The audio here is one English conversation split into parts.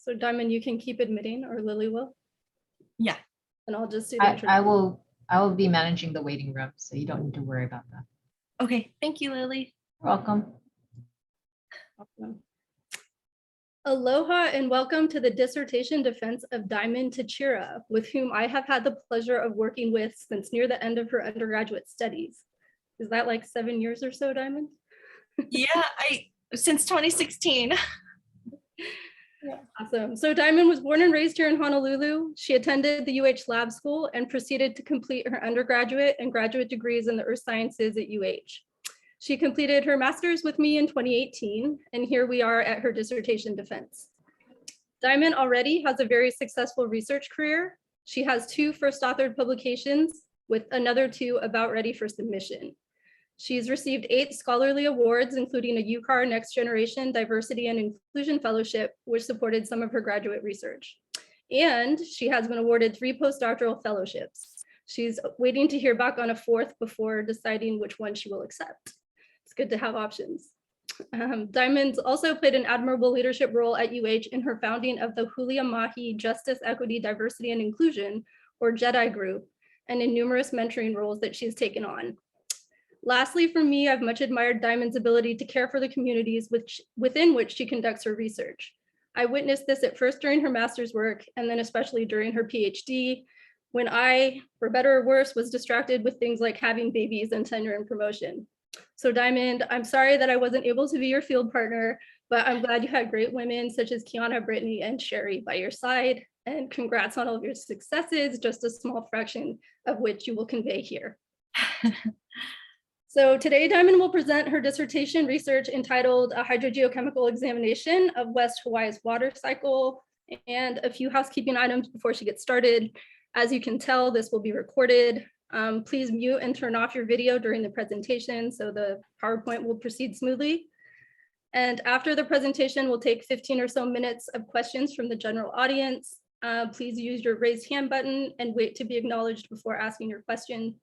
So Diamond, you can keep admitting, or Lily will. Yeah. And I'll just do the I will be managing the waiting room, so you don't need to worry about that. Okay, thank you, Lily. You're welcome. Awesome. Aloha and welcome to the dissertation defense of Diamond Tachera, with whom I have had the pleasure of working with since near the end of her undergraduate studies. Is that like 7 years or so, Diamond? Yeah, since 2016. Yeah. Awesome. So Diamond was born and raised here in Honolulu. She attended the UH Lab School and proceeded to complete her undergraduate and graduate degrees in the earth sciences at UH. She completed her master's with me in 2018, and here we are at her dissertation defense. Diamond already has a very successful research career. She has 2 first authored publications with another 2 about ready for submission. She's received 8 scholarly awards, including a UCAR Next Generation Diversity and Inclusion Fellowship, which supported some of her graduate research. And she has been awarded 3 postdoctoral fellowships. She's waiting to hear back on a 4th before deciding which one she will accept. It's good to have options. Diamond also played an admirable leadership role at UH in her founding of the Hulia Mahi Justice, Equity, Diversity, and Inclusion, or JEDI group, and in numerous mentoring roles that she's taken on. Lastly, for me, I've much admired Diamond's ability to care for the communities within which she conducts her research. I witnessed this at first during her master's work, and then especially during her PhD, when I, for better or worse, was distracted with things like having babies and tenure and promotion. So Diamond, I'm sorry that I wasn't able to be your field partner, but I'm glad you had great women such as Kiana, Brittany, and Sherry by your side. And congrats on all of your successes, just a small fraction of which you will convey here. So today, Diamond will present her dissertation research entitled A Hydrogeochemical Examination of West Hawaii's Water Cycle, and a few housekeeping items before she gets started. As you can tell, this will be recorded. Please mute and turn off your video during the presentation so the PowerPoint will proceed smoothly. And after the presentation, we'll take 15 or so minutes of questions from the general audience. Please use your raise hand button and wait to be acknowledged before asking your question.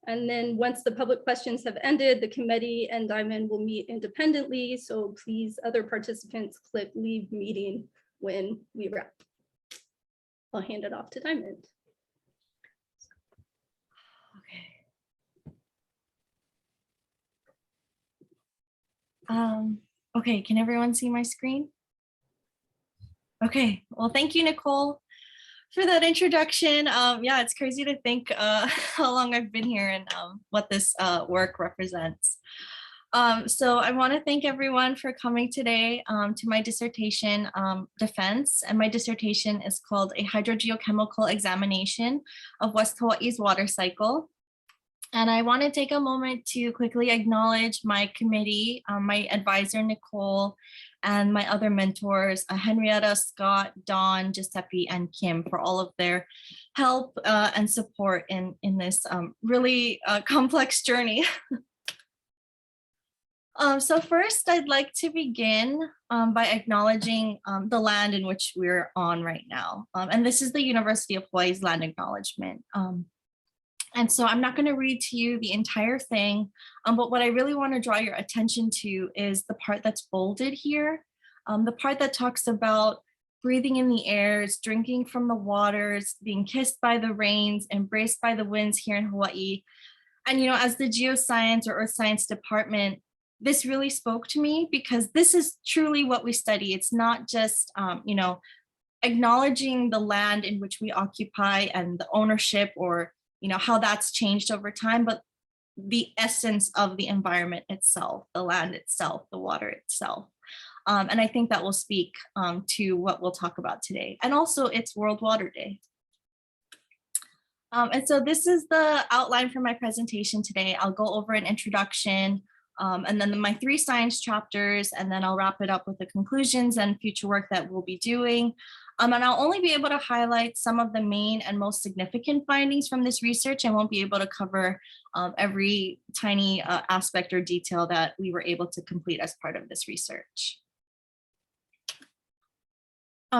And then once the public questions have ended, the committee and Diamond will meet independently. So please, other participants, click leave meeting when we wrap. I'll hand it off to Diamond. Okay, can everyone see my screen? Okay, well, thank you, Nicole, for that introduction. Yeah, it's crazy to think how long I've been here and what this work represents. So I want to thank everyone for coming today to my dissertation defense. And my dissertation is called A Hydrogeochemical Examination of West Hawaii's Water Cycle. And I want to take a moment to quickly acknowledge my committee, my advisor, Nicole, and my other mentors, Henrietta, Scott, Dawn, Giuseppe, and Kim, for all of their help and support in this really complex journey. So first, I'd like to begin by acknowledging the land in which we're on right now. And this is the University of Hawaii's land acknowledgement. And so I'm not going to read to you the entire thing, but what I really want to draw your attention to is the part that's bolded here, the part that talks about breathing in the airs, drinking from the waters, being kissed by the rains, embraced by the winds here in Hawaii. And, you know, as the geoscience or earth science department, this really spoke to me because this is truly what we study. It's not just, you know, acknowledging the land in which we occupy and the ownership or you know, how that's changed over time, but the essence of the environment itself, the land itself, the water itself. And I think that will speak to what we'll talk about today. And also it's World Water Day. And so this is the outline for my presentation today. I'll go over an introduction and then my 3 science chapters, and then I'll wrap it up with the conclusions and future work that we'll be doing. And I'll only be able to highlight some of the main and most significant findings from this research. I won't be able to cover every tiny aspect or detail that we were able to complete as part of this research.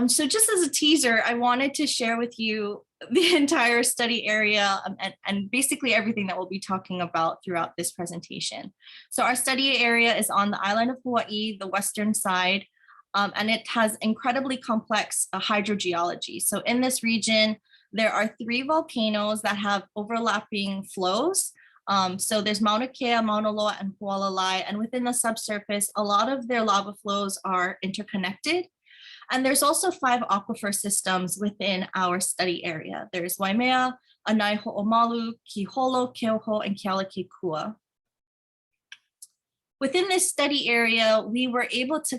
So just as a teaser, I wanted to share with you the entire study area and basically everything that we'll be talking about throughout this presentation. So our study area is on the island of Hawaii, the western side. and it has incredibly complex hydrogeology. So in this region, there are 3 volcanoes that have overlapping flows. So there's Mauna Kea, Mauna Loa, and Hualalai, and within the subsurface, a lot of their lava flows are interconnected. And there's also 5 aquifer systems within our study area. There's Waimea, Anaiho'omalu, Kiholo, Keoho, and Kealakekua. Within this study area, we were able to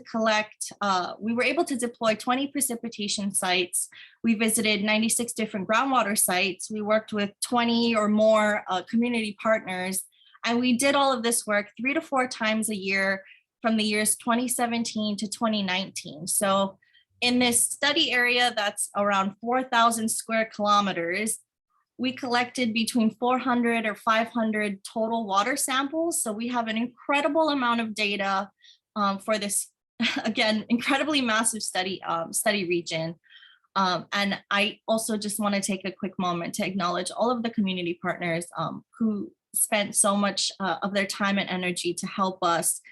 deploy 20 precipitation sites. We visited 96 different groundwater sites. We worked with 20 or more community partners, and we did all of this work 3 to 4 times a year from the years 2017 to 2019. So in this study area, that's around 4,000 square kilometers, we collected between 400 or 500 total water samples. So we have an incredible amount of data for this, again, incredibly massive study region. And I also just want to take a quick moment to acknowledge all of the community partners who spent so much of their time and energy to help us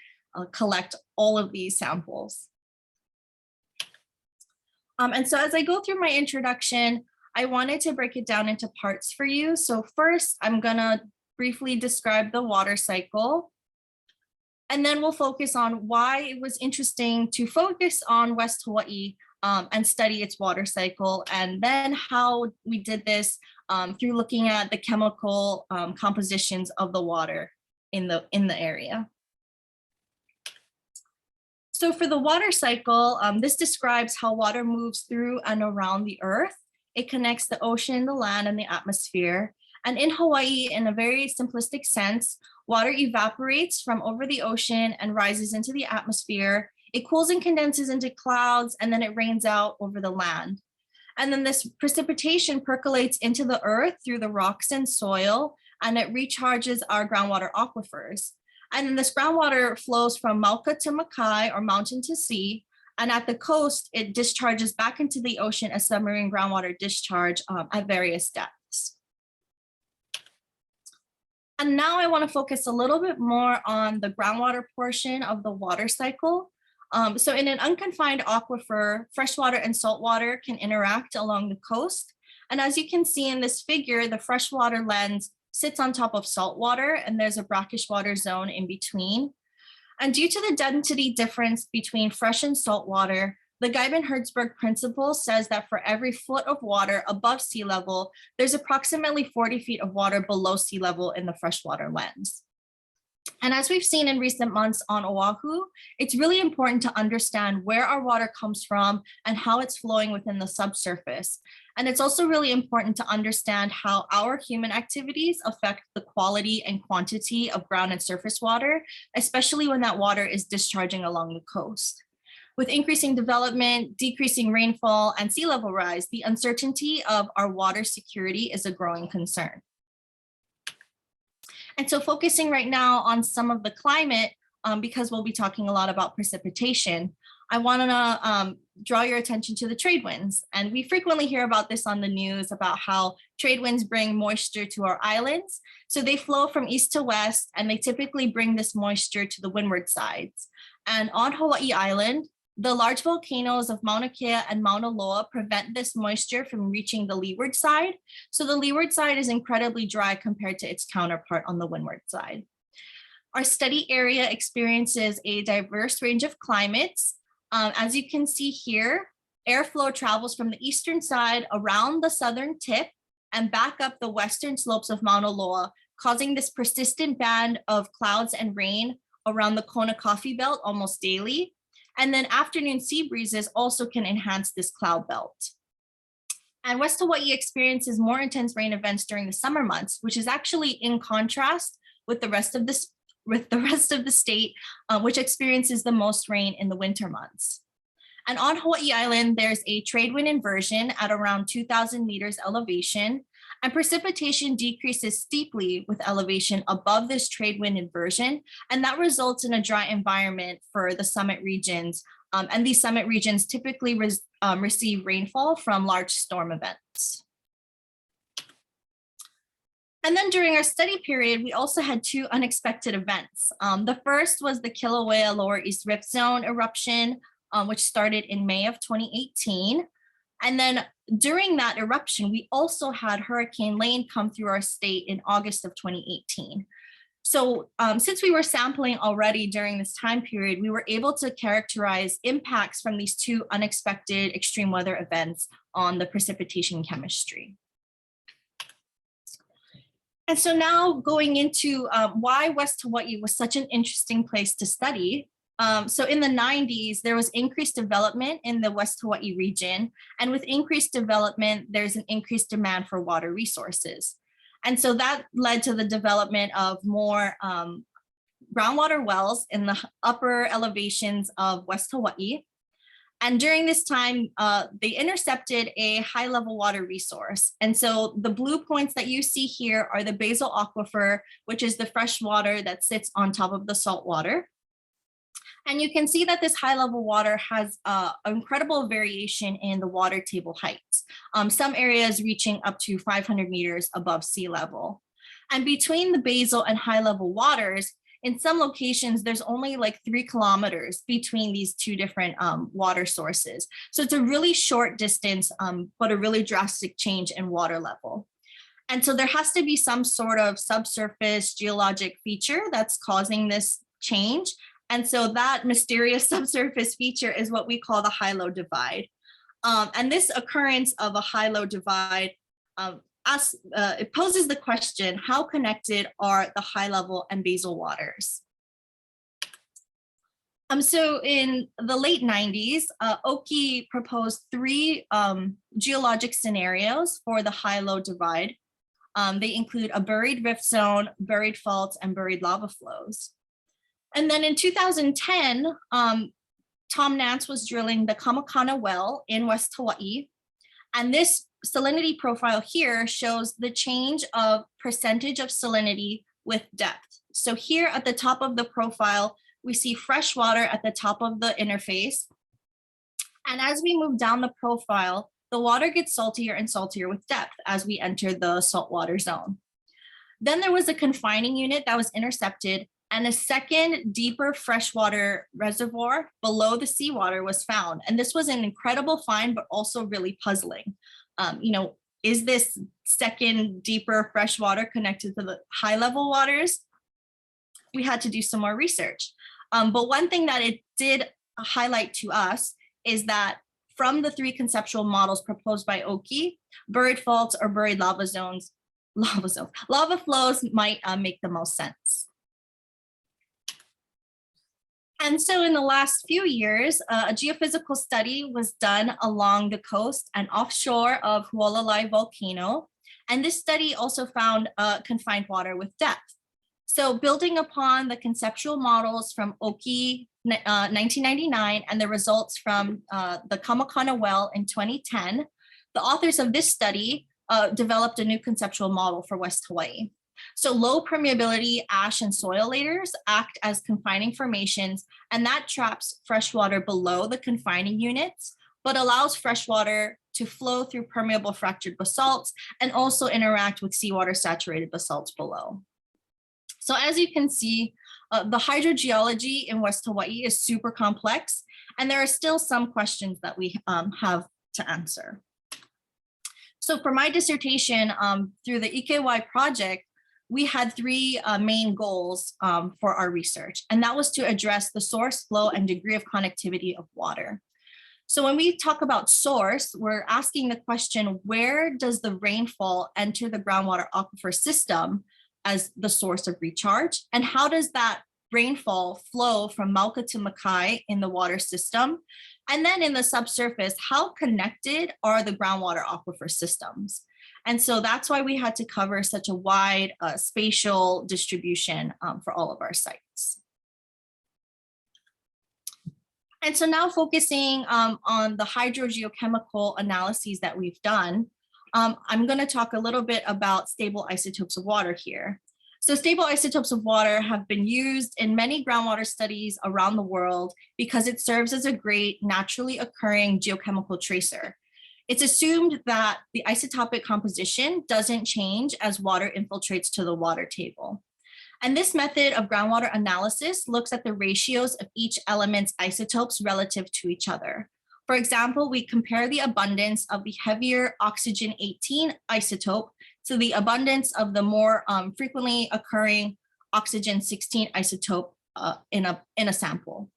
collect all of these samples. And so as I go through my introduction, I wanted to break it down into parts for you. So first, I'm gonna briefly describe the water cycle, and then we'll focus on why it was interesting to focus on West Hawaii and study its water cycle, and then how we did this through looking at the chemical compositions of the water in the area. So for the water cycle, this describes how water moves through and around the earth. It connects the ocean, the land, and the atmosphere. And in Hawaii, in a very simplistic sense, water evaporates from over the ocean and rises into the atmosphere. It cools and condenses into clouds, and then it rains out over the land. And then this precipitation percolates into the earth through the rocks and soil, and it recharges our groundwater aquifers. And then this groundwater flows from Mauka to Makai, or mountain to sea. And at the coast, it discharges back into the ocean as submarine groundwater discharge at various depths. And now I want to focus a little bit more on the groundwater portion of the water cycle. So in an unconfined aquifer, freshwater and saltwater can interact along the coast. And as you can see in this figure, the freshwater lens sits on top of saltwater, and there's a brackish water zone in between. And due to the density difference between fresh and salt water, the Geibin-Herzberg principle says that for every foot of water above sea level, there's approximately 40 feet of water below sea level in the freshwater lens. And as we've seen in recent months on Oahu, it's really important to understand where our water comes from and how it's flowing within the subsurface. And it's also really important to understand how our human activities affect the quality and quantity of ground and surface water, especially when that water is discharging along the coast. With increasing development, decreasing rainfall, and sea level rise, the uncertainty of our water security is a growing concern. And so focusing right now on some of the climate, because we'll be talking a lot about precipitation, I want to draw your attention to the trade winds. And we frequently hear about this on the news about how trade winds bring moisture to our islands. So they flow from east to west, and they typically bring this moisture to the windward sides. And on Hawaii Island, the large volcanoes of Mauna Kea and Mauna Loa prevent this moisture from reaching the leeward side. So the leeward side is incredibly dry compared to its counterpart on the windward side. Our study area experiences a diverse range of climates. As you can see here, airflow travels from the eastern side around the southern tip and back up the western slopes of Mauna Loa, causing this persistent band of clouds and rain around the Kona Coffee Belt almost daily. And then afternoon sea breezes also can enhance this cloud belt. And West Hawaii experiences more intense rain events during the summer months, which is actually in contrast with the rest of the state, which experiences the most rain in the winter months. And on Hawaii Island, there's a trade wind inversion at around 2,000 meters elevation, and precipitation decreases steeply with elevation above this trade wind inversion, and that results in a dry environment for the summit regions. And these summit regions typically receive rainfall from large storm events. And then during our study period, we also had 2 unexpected events. The first was the Kilauea Lower East Rift Zone eruption, which started in May of 2018. And then during that eruption, we also had Hurricane Lane come through our state in August of 2018. So since we were sampling already during this time period, we were able to characterize impacts from these two unexpected extreme weather events on the precipitation chemistry. And so now going into why West Hawaii was such an interesting place to study. So in the 90s, there was increased development in the West Hawaii region. And with increased development, there's an increased demand for water resources. And so that led to the development of more groundwater wells in the upper elevations of West Hawaii. And during this time, they intercepted a high level water resource. And so the blue points that you see here are the basal aquifer, which is the fresh water that sits on top of the salt water. And you can see that this high level water has incredible variation in the water table heights, some areas reaching up to 500 meters above sea level. And between the basal and high level waters, in some locations, there's only like 3 kilometers between these two different water sources. So it's a really short distance, but a really drastic change in water level. And so there has to be some sort of subsurface geologic feature that's causing this change. And so that mysterious subsurface feature is what we call the high-low divide. And this occurrence of a high-low divide, it poses the question, how connected are the high level and basal waters? So in the late 90s, Oki proposed 3 geologic scenarios for the high-low divide. They include a buried rift zone, buried faults, and buried lava flows. And then in 2010, Tom Nance was drilling the Kamakana well in West Hawaii. And this salinity profile here shows the change of percentage of salinity with depth. So here at the top of the profile, we see fresh water at the top of the interface. And as we move down the profile, the water gets saltier and saltier with depth as we enter the saltwater zone. Then there was a confining unit that was intercepted, and a second deeper freshwater reservoir below the seawater was found. And this was an incredible find, but also really puzzling. Is this second deeper freshwater connected to the high level waters? We had to do some more research. But one thing that it did highlight to us is that from the 3 conceptual models proposed by Oki, buried faults or buried lava flows might make the most sense. And so in the last few years, a geophysical study was done along the coast and offshore of Hualalai volcano. And this study also found confined water with depth. So building upon the conceptual models from Oki 1999 and the results from the Kamakana well in 2010, the authors of this study developed a new conceptual model for West Hawaii. So low permeability ash and soil layers act as confining formations, and that traps freshwater below the confining units, but allows freshwater to flow through permeable fractured basalts and also interact with seawater saturated basalts below. So as you can see, the hydrogeology in West Hawaii is super complex, and there are still some questions that we have to answer. So for my dissertation, through the IKEY project, we had 3 main goals for our research, and that was to address the source, flow, and degree of connectivity of water. So when we talk about source, we're asking the question, where does the rainfall enter the groundwater aquifer system as the source of recharge? And how does that rainfall flow from Mauka to Makai in the water system? And then in the subsurface, how connected are the groundwater aquifer systems? And so that's why we had to cover such a wide spatial distribution for all of our sites. And so now focusing on the hydrogeochemical analyses that we've done, I'm going to talk a little bit about stable isotopes of water here. So stable isotopes of water have been used in many groundwater studies around the world because it serves as a great naturally occurring geochemical tracer. It's assumed that the isotopic composition doesn't change as water infiltrates to the water table. And this method of groundwater analysis looks at the ratios of each element's isotopes relative to each other. For example, we compare the abundance of the heavier oxygen 18 isotope to the abundance of the more frequently occurring oxygen 16 isotope in a sample.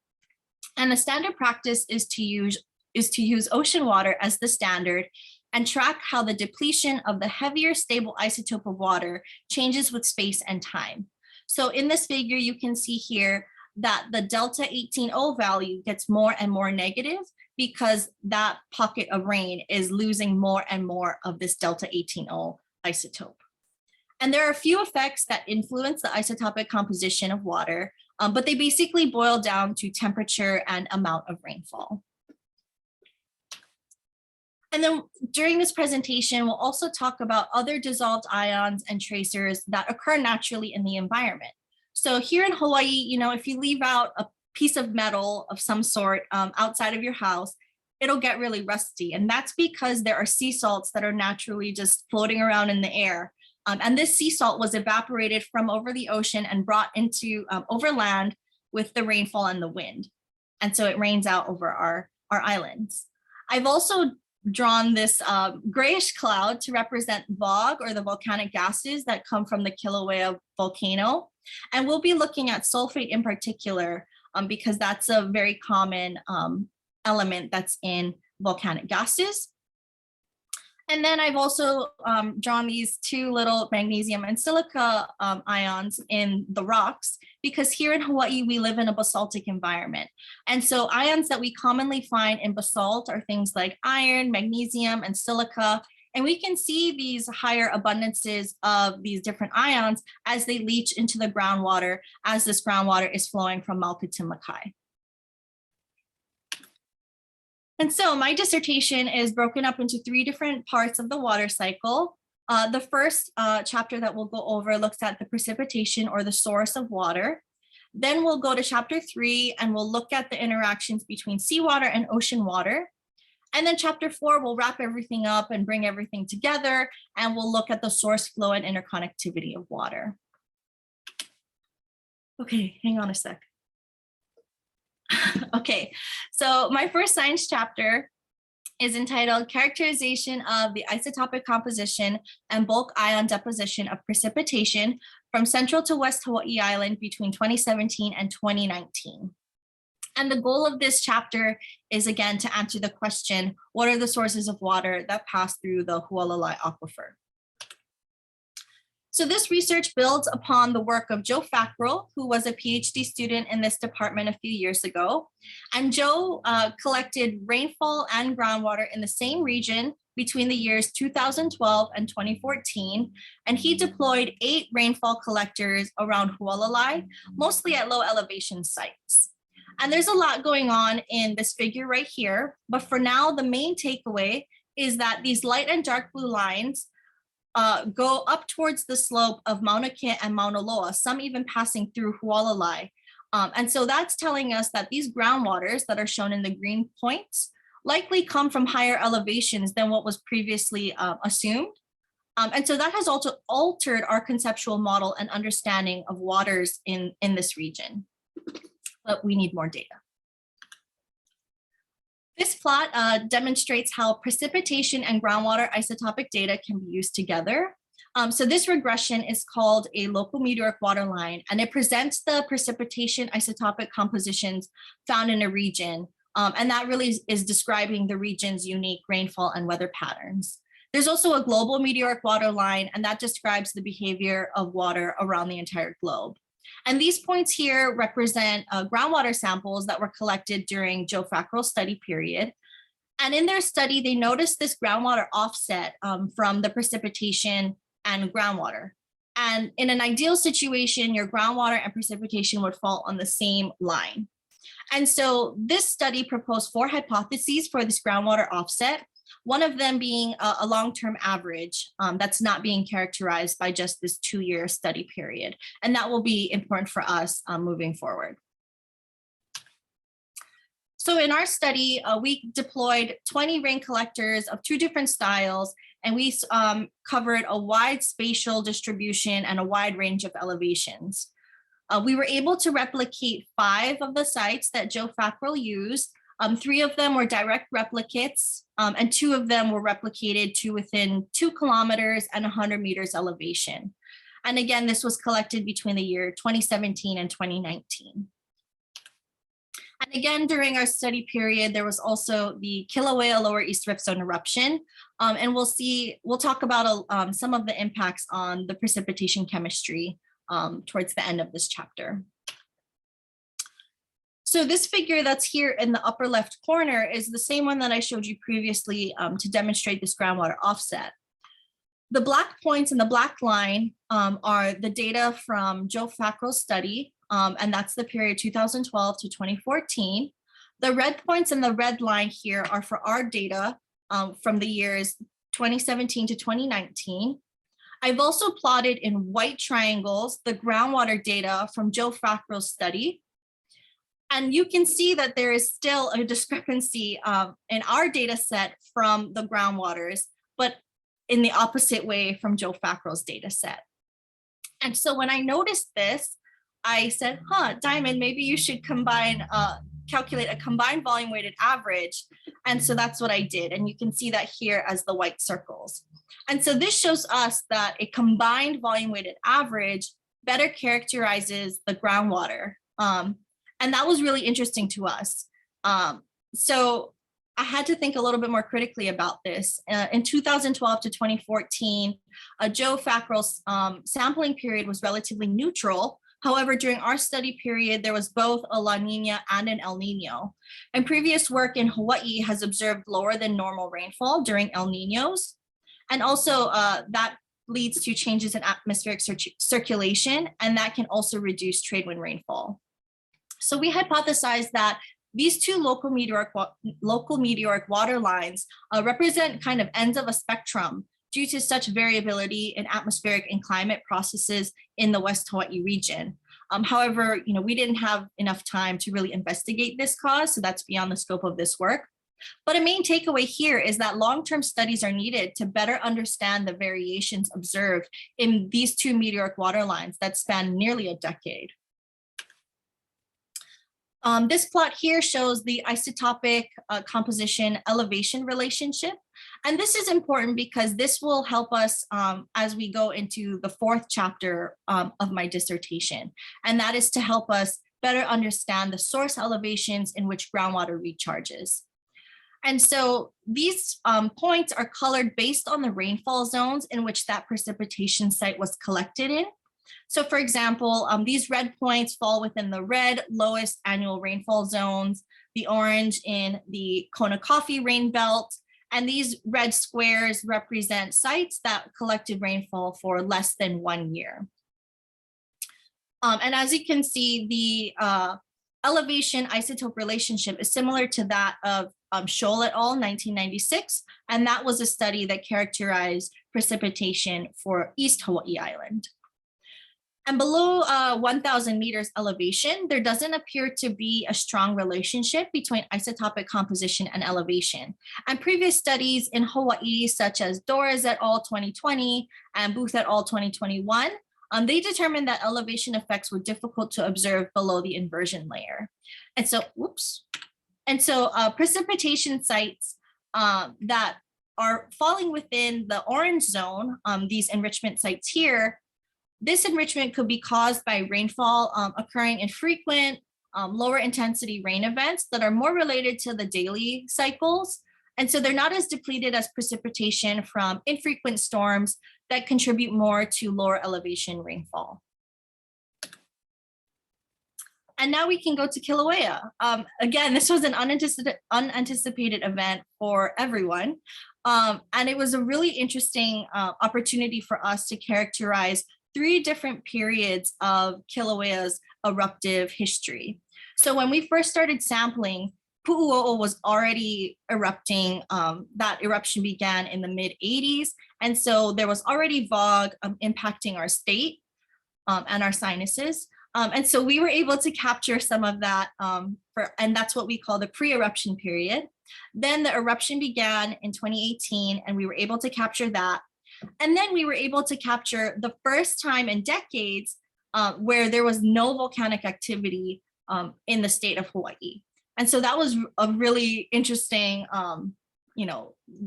And the standard practice is to use ocean water as the standard and track how the depletion of the heavier stable isotope of water changes with space and time. So in this figure, you can see here that the delta 18O value gets more and more negative because that pocket of rain is losing more and more of this delta 18O isotope. And there are a few effects that influence the isotopic composition of water, but they basically boil down to temperature and amount of rainfall. And then during this presentation, we'll also talk about other dissolved ions and tracers that occur naturally in the environment. So here in Hawaii, if you leave out a piece of metal of some sort outside of your house, it'll get really rusty. And that's because there are sea salts that are naturally just floating around in the air. And this sea salt was evaporated from over the ocean and brought into over land with the rainfall and the wind. And so it rains out over our islands. I've also drawn this grayish cloud to represent VOG, or the volcanic gases that come from the Kilauea volcano. And we'll be looking at sulfate in particular because that's a very common element that's in volcanic gases. And then I've also drawn these two little magnesium and silica ions in the rocks, because here in Hawaii, we live in a basaltic environment. And so ions that we commonly find in basalt are things like iron, magnesium, and silica. And we can see these higher abundances of these different ions as they leach into the groundwater, as this groundwater is flowing from Malkatimakai. And so my dissertation is broken up into 3 different parts of the water cycle. The first chapter that we'll go over looks at the precipitation, or the source of water. Then we'll go to chapter 3 and we'll look at the interactions between seawater and ocean water. And then chapter 4, we'll wrap everything up and bring everything together, and we'll look at the source, flow, and interconnectivity of water. Okay, hang on a sec. Okay, so my first science chapter is entitled Characterization of the Isotopic Composition and Bulk Ion Deposition of Precipitation from Central to West Hawaii Island between 2017 and 2019. And the goal of this chapter is, again, to answer the question, what are the sources of water that pass through the Hualalai aquifer? So this research builds upon the work of Joe Fackrell, who was a PhD student in this department a few years ago. And Joe collected rainfall and groundwater in the same region between the years 2012 and 2014. And he deployed 8 rainfall collectors around Hualalai, mostly at low elevation sites. And there's a lot going on in this figure right here. But for now, the main takeaway is that these light and dark blue lines go up towards the slope of Mauna Kea and Mauna Loa, some even passing through Hualalai. And so that's telling us that these groundwaters that are shown in the green points likely come from higher elevations than what was previously assumed. And so that has also altered our conceptual model and understanding of waters in this region. But we need more data. This plot demonstrates how precipitation and groundwater isotopic data can be used together. So this regression is called a local meteoric water line, and it presents the precipitation isotopic compositions found in a region. And that really is describing the region's unique rainfall and weather patterns. There's also a global meteoric water line, and that describes the behavior of water around the entire globe. And these points here represent groundwater samples that were collected during Joe Fackrell's study period. And in their study, they noticed this groundwater offset from the precipitation and groundwater. And in an ideal situation, your groundwater and precipitation would fall on the same line. And so this study proposed 4 hypotheses for this groundwater offset, one of them being a long-term average that's not being characterized by just this 2-year study period. And that will be important for us moving forward. So in our study, we deployed 20 rain collectors of 2 different styles, and we covered a wide spatial distribution and a wide range of elevations. We were able to replicate 5 of the sites that Joe Fackrell used. 3 of them were direct replicates, and 2 of them were replicated to within 2 kilometers and 100 meters elevation. And again, this was collected between the year 2017 and 2019. And again, during our study period, there was also the Kilauea Lower East Rift Zone eruption. And we'll talk about some of the impacts on the precipitation chemistry towards the end of this chapter. So this figure that's here in the upper left corner is the same one that I showed you previously to demonstrate this groundwater offset. The black points and the black line are the data from Joe Fackrell's study, and that's the period 2012 to 2014. The red points and the red line here are for our data from the years 2017 to 2019. I've also plotted in white triangles the groundwater data from Joe Fackrell's study. And you can see that there is still a discrepancy in our data set from the groundwaters, but in the opposite way from Joe Fackrell's data set. And so when I noticed this, I said, Diamond, maybe you should calculate a combined volume weighted average. And so that's what I did. And you can see that here as the white circles. And so this shows us that a combined volume weighted average better characterizes the groundwater. And that was really interesting to us. So I had to think a little bit more critically about this. In 2012 to 2014, Joe Fackrell's sampling period was relatively neutral. However, during our study period, there was both a La Nina and an El Nino. And previous work in Hawaii has observed lower than normal rainfall during El Ninos. And also that leads to changes in atmospheric circulation, and that can also reduce trade wind rainfall. So we hypothesized that these 2 local meteoric water lines represent kind of ends of a spectrum due to such variability in atmospheric and climate processes in the West Hawaii region. However, we didn't have enough time to really investigate this cause, so that's beyond the scope of this work. But a main takeaway here is that long-term studies are needed to better understand the variations observed in these 2 meteoric water lines that span nearly a decade. This plot here shows the isotopic composition elevation relationship. And this is important because this will help us as we go into the 4th chapter of my dissertation. And that is to help us better understand the source elevations in which groundwater recharges. And so these points are colored based on the rainfall zones in which that precipitation site was collected in. So for example, these red points fall within the red lowest annual rainfall zones, the orange in the Kona Coffee rain belt, and these red squares represent sites that collected rainfall for less than 1 year. And as you can see, the elevation isotope relationship is similar to that of Scholl et al. 1996, and that was a study that characterized precipitation for East Hawaii Island. And below 1,000 meters elevation, there doesn't appear to be a strong relationship between isotopic composition and elevation. And previous studies in Hawaii, such as Doris et al. 2020 and Booth et al. 2021, they determined that elevation effects were difficult to observe below the inversion layer. And so, precipitation sites that are falling within the orange zone, these enrichment sites here, this enrichment could be caused by rainfall occurring in frequent, lower intensity rain events that are more related to the daily cycles. And so they're not as depleted as precipitation from infrequent storms that contribute more to lower elevation rainfall. And now we can go to Kilauea. Again, this was an unanticipated event for everyone. And it was a really interesting opportunity for us to characterize 3 different periods of Kilauea's eruptive history. So when we first started sampling, Pu'uo'o was already erupting. That eruption began in the mid-'80s. And so there was already fog impacting our state and our sinuses. And so we were able to capture some of that, and that's what we call the pre-eruption period. Then the eruption began in 2018, and we were able to capture that. And then we were able to capture the first time in decades where there was no volcanic activity in the state of Hawaii. And so that was a really interesting,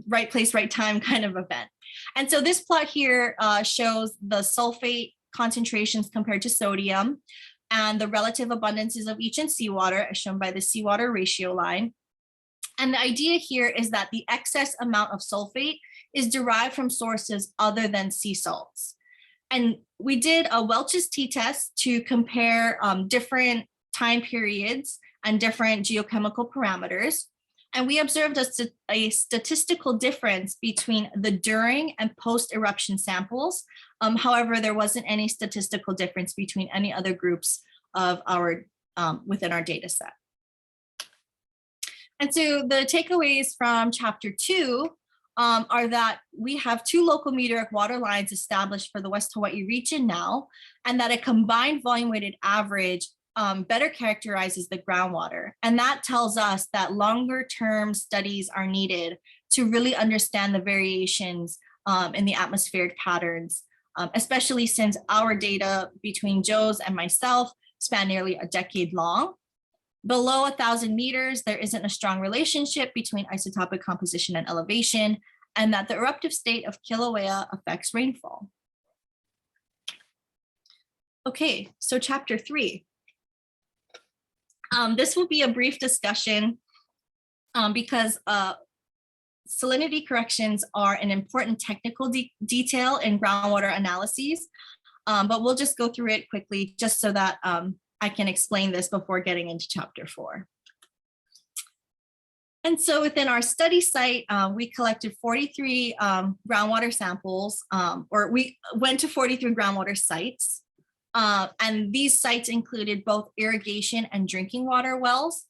right place, right time kind of event. And so this plot here shows the sulfate concentrations compared to sodium and the relative abundances of each in seawater, as shown by the seawater ratio line. And the idea here is that the excess amount of sulfate is derived from sources other than sea salts. And we did a Welch's t-test to compare different time periods and different geochemical parameters. And we observed a statistical difference between the during and post-eruption samples. However, there wasn't any statistical difference between any other groups of our within our data set. And so the takeaways from chapter 2 are that we have 2 local meteoric water lines established for the West Hawaii region now, and that a combined volume weighted average better characterizes the groundwater. And that tells us that longer term studies are needed to really understand the variations in the atmospheric patterns, especially since our data between Joe's and myself span nearly a decade long. Below 1,000 meters, there isn't a strong relationship between isotopic composition and elevation, and that the eruptive state of Kilauea affects rainfall. Okay, so chapter 3. This will be a brief discussion because salinity corrections are an important technical detail in groundwater analyses, but we'll just go through it quickly just so that I can explain this before getting into chapter 4. And so within our study site, we collected 43 groundwater samples, or we went to 43 groundwater sites. And these sites included both irrigation and drinking water wells.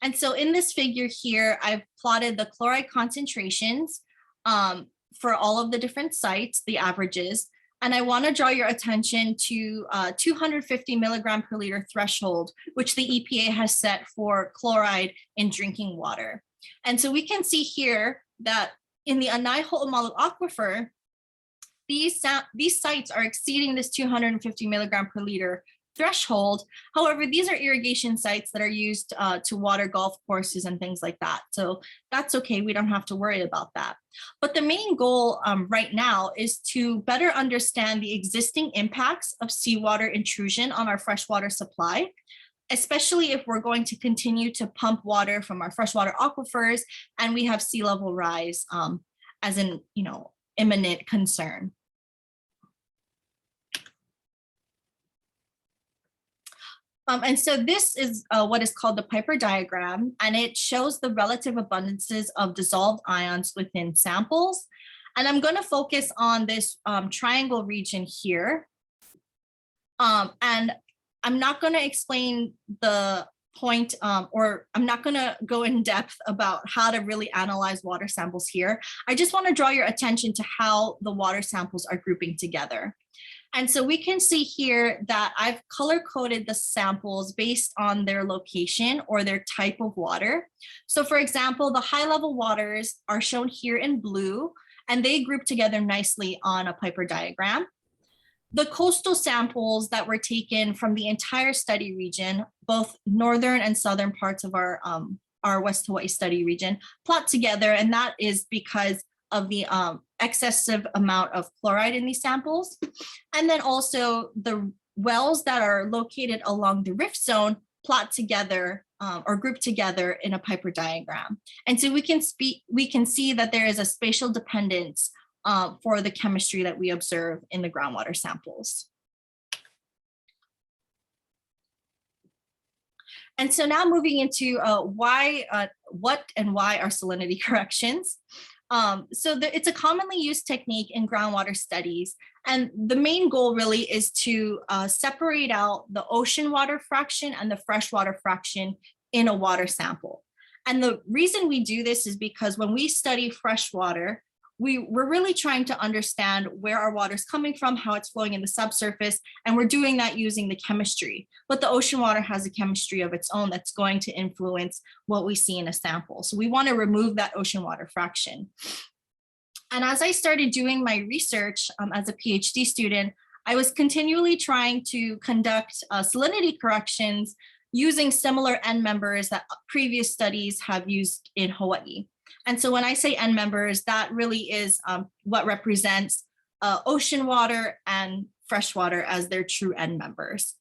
And so in this figure here, I've plotted the chloride concentrations for all of the different sites, the averages. And I want to draw your attention to 250 milligram per liter threshold, which the EPA has set for chloride in drinking water. And so we can see here that in the Anai-Ho'omalu aquifer, these sites are exceeding this 250 milligram per liter threshold. However, these are irrigation sites that are used to water golf courses and things like that. So that's okay, we don't have to worry about that. But the main goal right now is to better understand the existing impacts of seawater intrusion on our freshwater supply, especially if we're going to continue to pump water from our freshwater aquifers and we have sea level rise as an imminent concern. And so this is what is called the Piper diagram, and it shows the relative abundances of dissolved ions within samples. And I'm going to focus on this triangle region here. And I'm not going to explain the point, or I'm not going to go in depth about how to really analyze water samples here. I just want to draw your attention to how the water samples are grouping together. And so we can see here that I've color coded the samples based on their location or their type of water. So for example, the high level waters are shown here in blue, and they group together nicely on a Piper diagram. The coastal samples that were taken from the entire study region, both northern and southern parts of our West Hawaii study region, plot together, and that is because of the excessive amount of chloride in these samples. And then also the wells that are located along the rift zone plot together or group together in a Piper diagram. And so we can see that there is a spatial dependence for the chemistry that we observe in the groundwater samples. And so now moving into what and why are salinity corrections. It's a commonly used technique in groundwater studies. And the main goal really is to separate out the ocean water fraction and the freshwater fraction in a water sample. And the reason we do this is because when we study freshwater, we're really trying to understand where our water is coming from, how it's flowing in the subsurface, and we're doing that using the chemistry. But the ocean water has a chemistry of its own that's going to influence what we see in a sample. So we want to remove that ocean water fraction. And as I started doing my research as a PhD student, I was continually trying to conduct salinity corrections using similar end members that previous studies have used in Hawaii. And so when I say end members, that really is what represents ocean water and freshwater as their true end members.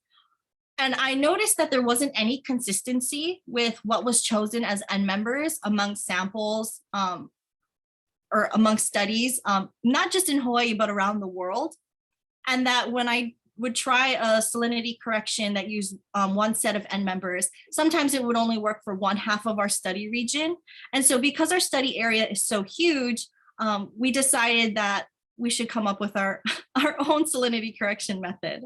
And I noticed that there wasn't any consistency with what was chosen as end members among samples or among studies, not just in Hawaii, but around the world. And that when I would try a salinity correction that used one set of end members, sometimes it would only work for 1/2 of our study region. And so because our study area is so huge, we decided that we should come up with our own salinity correction method.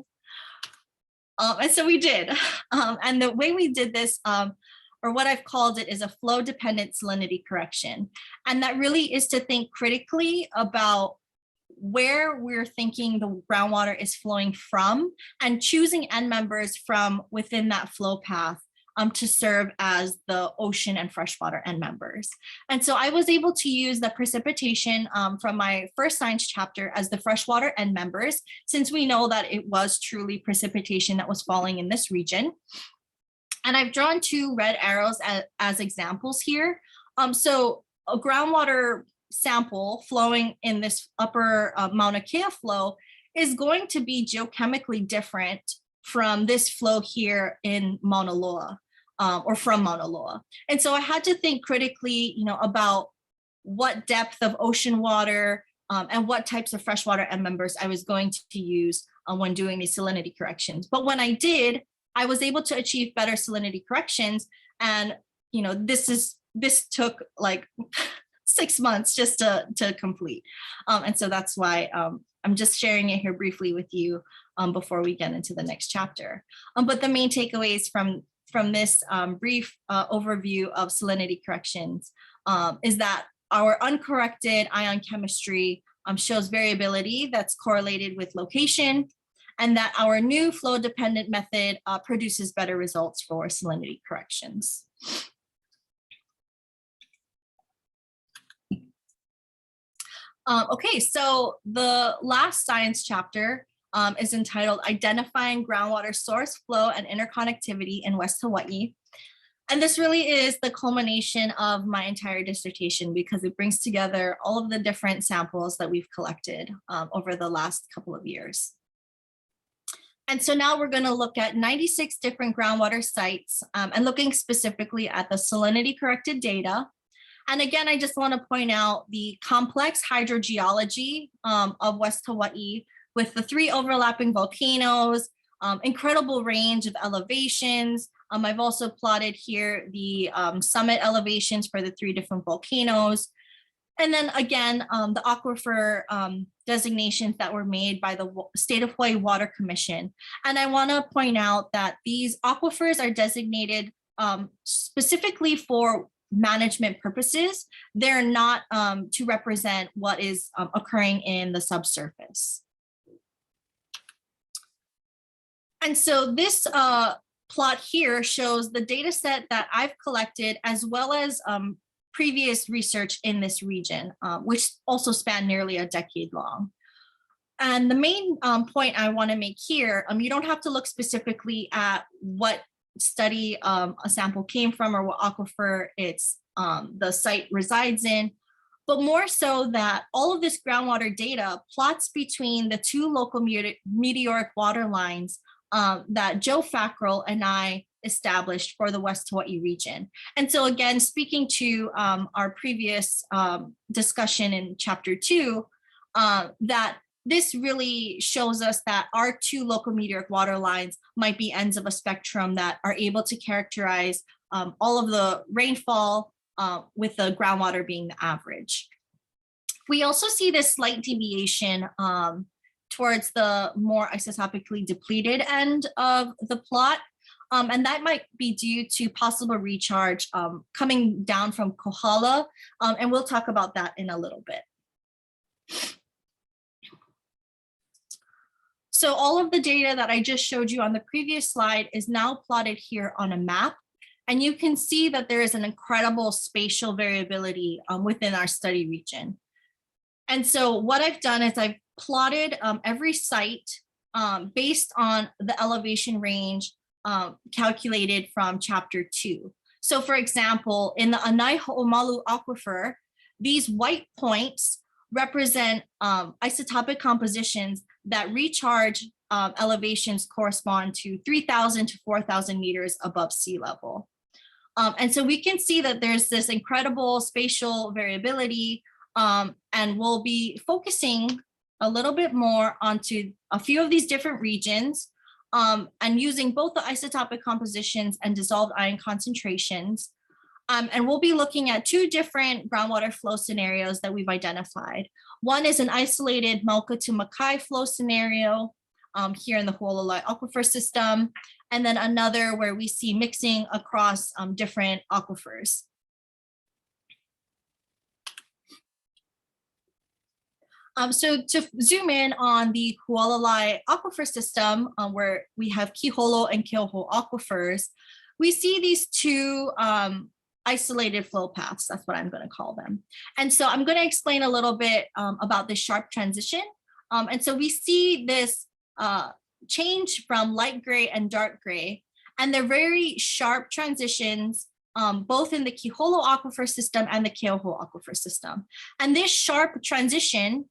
And so we did. And the way we did this, or what I've called it, is a flow dependent salinity correction. And that really is to think critically about where we're thinking the groundwater is flowing from and choosing end members from within that flow path to serve as the ocean and freshwater end members. And so I was able to use the precipitation from my first science chapter as the freshwater end members, since we know that it was truly precipitation that was falling in this region. And I've drawn 2 red arrows as examples here. So a groundwater sample flowing in this upper Mauna Kea flow is going to be geochemically different from this flow here in Mauna Loa, or from Mauna Loa. And so I had to think critically, about what depth of ocean water and what types of freshwater end members I was going to use when doing these salinity corrections. But when I did, I was able to achieve better salinity corrections. And, this took like 6 months just to complete. And so that's why I'm just sharing it here briefly with you before we get into the next chapter. But the main takeaways from this brief overview of salinity corrections is that our uncorrected ion chemistry shows variability that's correlated with location, and that our new flow dependent method produces better results for salinity corrections. Okay, so the last science chapter is entitled Identifying Groundwater Source, Flow, and Interconnectivity in West Hawaii. And this really is the culmination of my entire dissertation because it brings together all of the different samples that we've collected over the last couple of years. And so now we're going to look at 96 different groundwater sites and looking specifically at the salinity corrected data. And again, I just want to point out the complex hydrogeology of West Hawaii with the 3 overlapping volcanoes, incredible range of elevations. I've also plotted here the summit elevations for the 3 different volcanoes. And then again, the aquifer designations that were made by the State of Hawaii Water Commission. And I want to point out that these aquifers are designated specifically for management purposes. They're not to represent what is occurring in the subsurface. And so this plot here shows the data set that I've collected as well as previous research in this region, which also spanned nearly a decade long. And the main point I want to make here, you don't have to look specifically at what study a sample came from or what aquifer the site resides in, but more so that all of this groundwater data plots between the 2 local meteoric water lines that Joe Fackrell and I established for the West Hawaii region. And so again, speaking to our previous discussion in chapter 2, that this really shows us that our 2 local meteoric water lines might be ends of a spectrum that are able to characterize all of the rainfall with the groundwater being the average. We also see this slight deviation towards the more isotopically depleted end of the plot. And that might be due to possible recharge coming down from Kohala. And we'll talk about that in a little bit. So all of the data that I just showed you on the previous slide is now plotted here on a map. And you can see that there is an incredible spatial variability within our study region. And so what I've done is I've plotted every site based on the elevation range calculated from chapter 2. So for example, in the Hoʻomalu aquifer, these white points represent isotopic compositions that recharge elevations correspond to 3,000 to 4,000 meters above sea level. And so we can see that there's this incredible spatial variability, and we'll be focusing a little bit more onto a few of these different regions, and using both the isotopic compositions and dissolved ion concentrations. And we'll be looking at two different groundwater flow scenarios that we've identified. One is an isolated Mauka to Makai flow scenario here in the Hualalai aquifer system, and then another where we see mixing across different aquifers. So to zoom in on the Hualalai aquifer system, where we have Kiholo and Keoho aquifers, we see these two isolated flow paths. That's what I'm going to call them. And so I'm going to explain a little bit about this sharp transition. And so we see this change from light gray and dark gray, and they're very sharp transitions, both in the Kiholo aquifer system and the Keoho aquifer system. And this sharp transition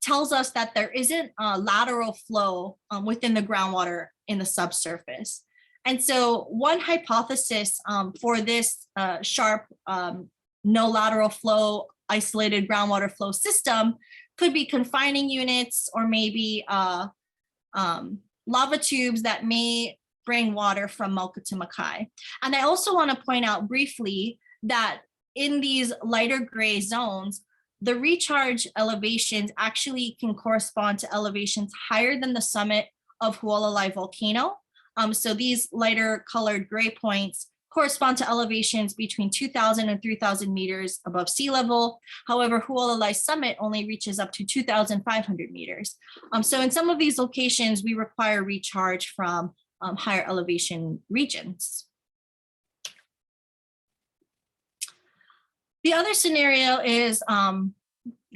tells us that there isn't a lateral flow within the groundwater in the subsurface. And so one hypothesis for this sharp no lateral flow isolated groundwater flow system could be confining units, or maybe lava tubes that may bring water from Mauka to Makai. And I also want to point out briefly that in these lighter gray zones, the recharge elevations actually can correspond to elevations higher than the summit of Hualalai volcano. So these lighter colored gray points correspond to elevations between 2,000 and 3,000 meters above sea level. However, Hualalai summit only reaches up to 2,500 meters. So in some of these locations, we require recharge from higher elevation regions. The other scenario is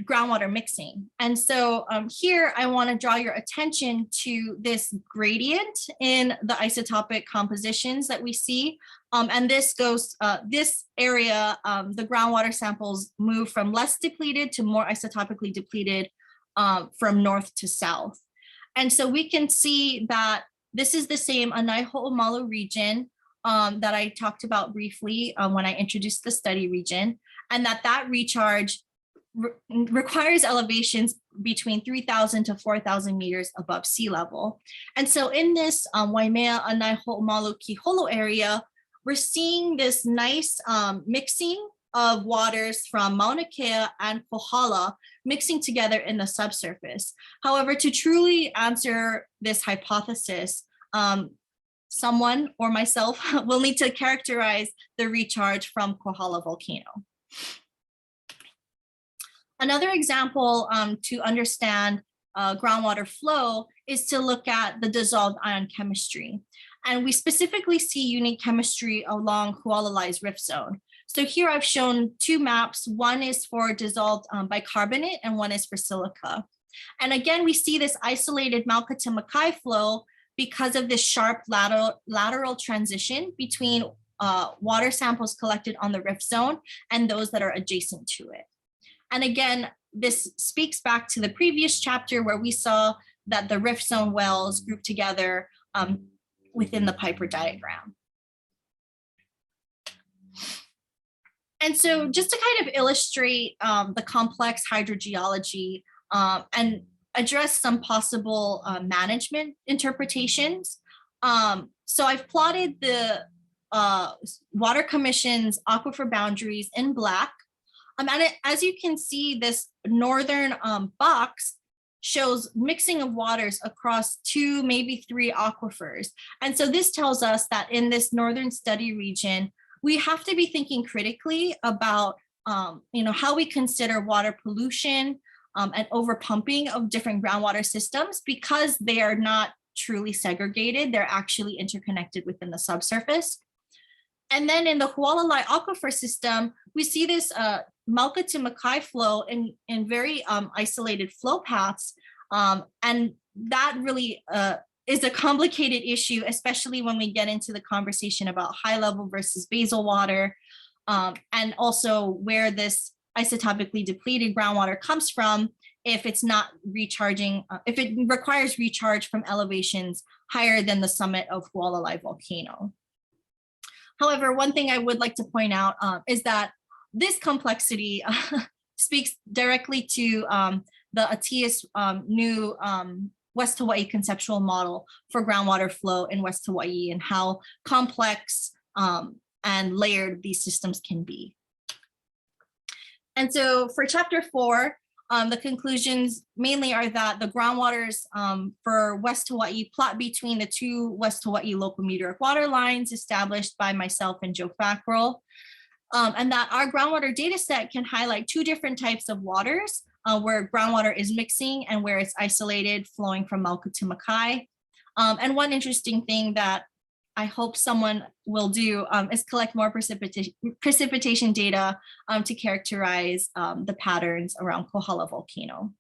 groundwater mixing. And so here I want to draw your attention to this gradient in the isotopic compositions that we see. And this goes, this area, the groundwater samples move from less depleted to more isotopically depleted from north to south. And so we can see that this is the same Hoʻomalu region that I talked about briefly when I introduced the study region, and that recharge requires elevations between 3,000 to 4,000 meters above sea level. And so in this Waimea Hoʻomalu Kiholo area, we're seeing this nice mixing of waters from Mauna Kea and Kohala mixing together in the subsurface. However, to truly answer this hypothesis, someone or myself will need to characterize the recharge from Kohala volcano. Another example to understand groundwater flow is to look at the dissolved ion chemistry. And we specifically see unique chemistry along Hualalai's rift zone. So here I've shown two maps. One is for dissolved bicarbonate and one is for silica. And again, we see this isolated Mauka to Makai flow because of this sharp lateral transition between water samples collected on the rift zone and those that are adjacent to it. And again, this speaks back to the previous chapter where we saw that the rift zone wells group together within the Piper diagram. And so just to kind of illustrate the complex hydrogeology and address some possible management interpretations. So I've plotted the Water Commission's aquifer boundaries in black. And as you can see, this northern box shows mixing of waters across 2, maybe 3 aquifers. And so this tells us that in this northern study region, we have to be thinking critically about how we consider water pollution and overpumping of different groundwater systems, because they are not truly segregated. They're actually interconnected within the subsurface. And then in the Hualalai aquifer system, we see this Mauka to Makai flow in very isolated flow paths. And that really is a complicated issue, especially when we get into the conversation about high level versus basal water, and also where this isotopically depleted groundwater comes from if it's not recharging, if it requires recharge from elevations higher than the summit of Hualalai volcano. However, one thing I would like to point out is that this complexity speaks directly to the ATIA's new West Hawaii conceptual model for groundwater flow in West Hawaii and how complex and layered these systems can be. And so for chapter 4, the conclusions mainly are that the groundwaters for West Hawaii plot between the 2 West Hawaii local meteoric water lines established by myself and Joe Fackrell, and that our groundwater data set can highlight 2 different types of waters where groundwater is mixing and where it's isolated flowing from Mauka to Makai. And one interesting thing that I hope someone will do is collect more precipitation data to characterize the patterns around Kohala volcano.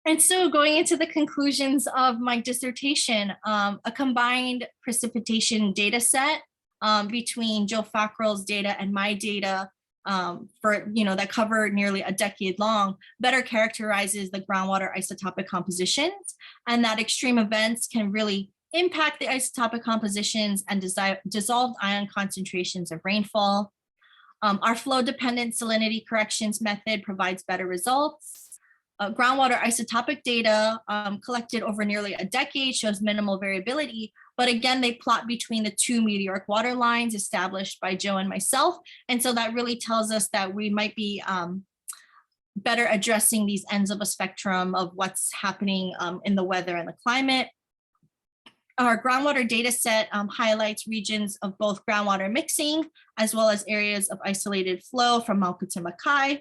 And so going into the conclusions of my dissertation, a combined precipitation data set between Joe Fackrell's data and my data that cover nearly a decade long, better characterizes the groundwater isotopic compositions, and that extreme events can really impact the isotopic compositions and dissolved ion concentrations of rainfall. Our flow-dependent salinity corrections method provides better results. Groundwater isotopic data collected over nearly a decade shows minimal variability, but again, they plot between the 2 meteoric water lines established by Joe and myself. And so that really tells us that we might be better addressing these ends of a spectrum of what's happening in the weather and the climate. Our groundwater data set highlights regions of both groundwater mixing as well as areas of isolated flow from Mauka to Makai.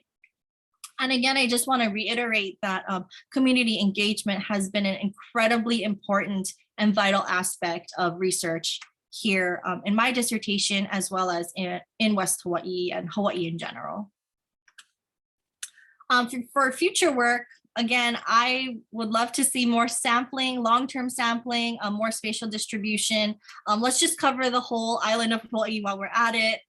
And again, I just want to reiterate that community engagement has been an incredibly important and vital aspect of research here in my dissertation, as well as in West Hawaii and Hawaii in general. For future work, again, I would love to see more sampling, long-term sampling, more spatial distribution. Let's just cover the whole island of Hawaii while we're at it.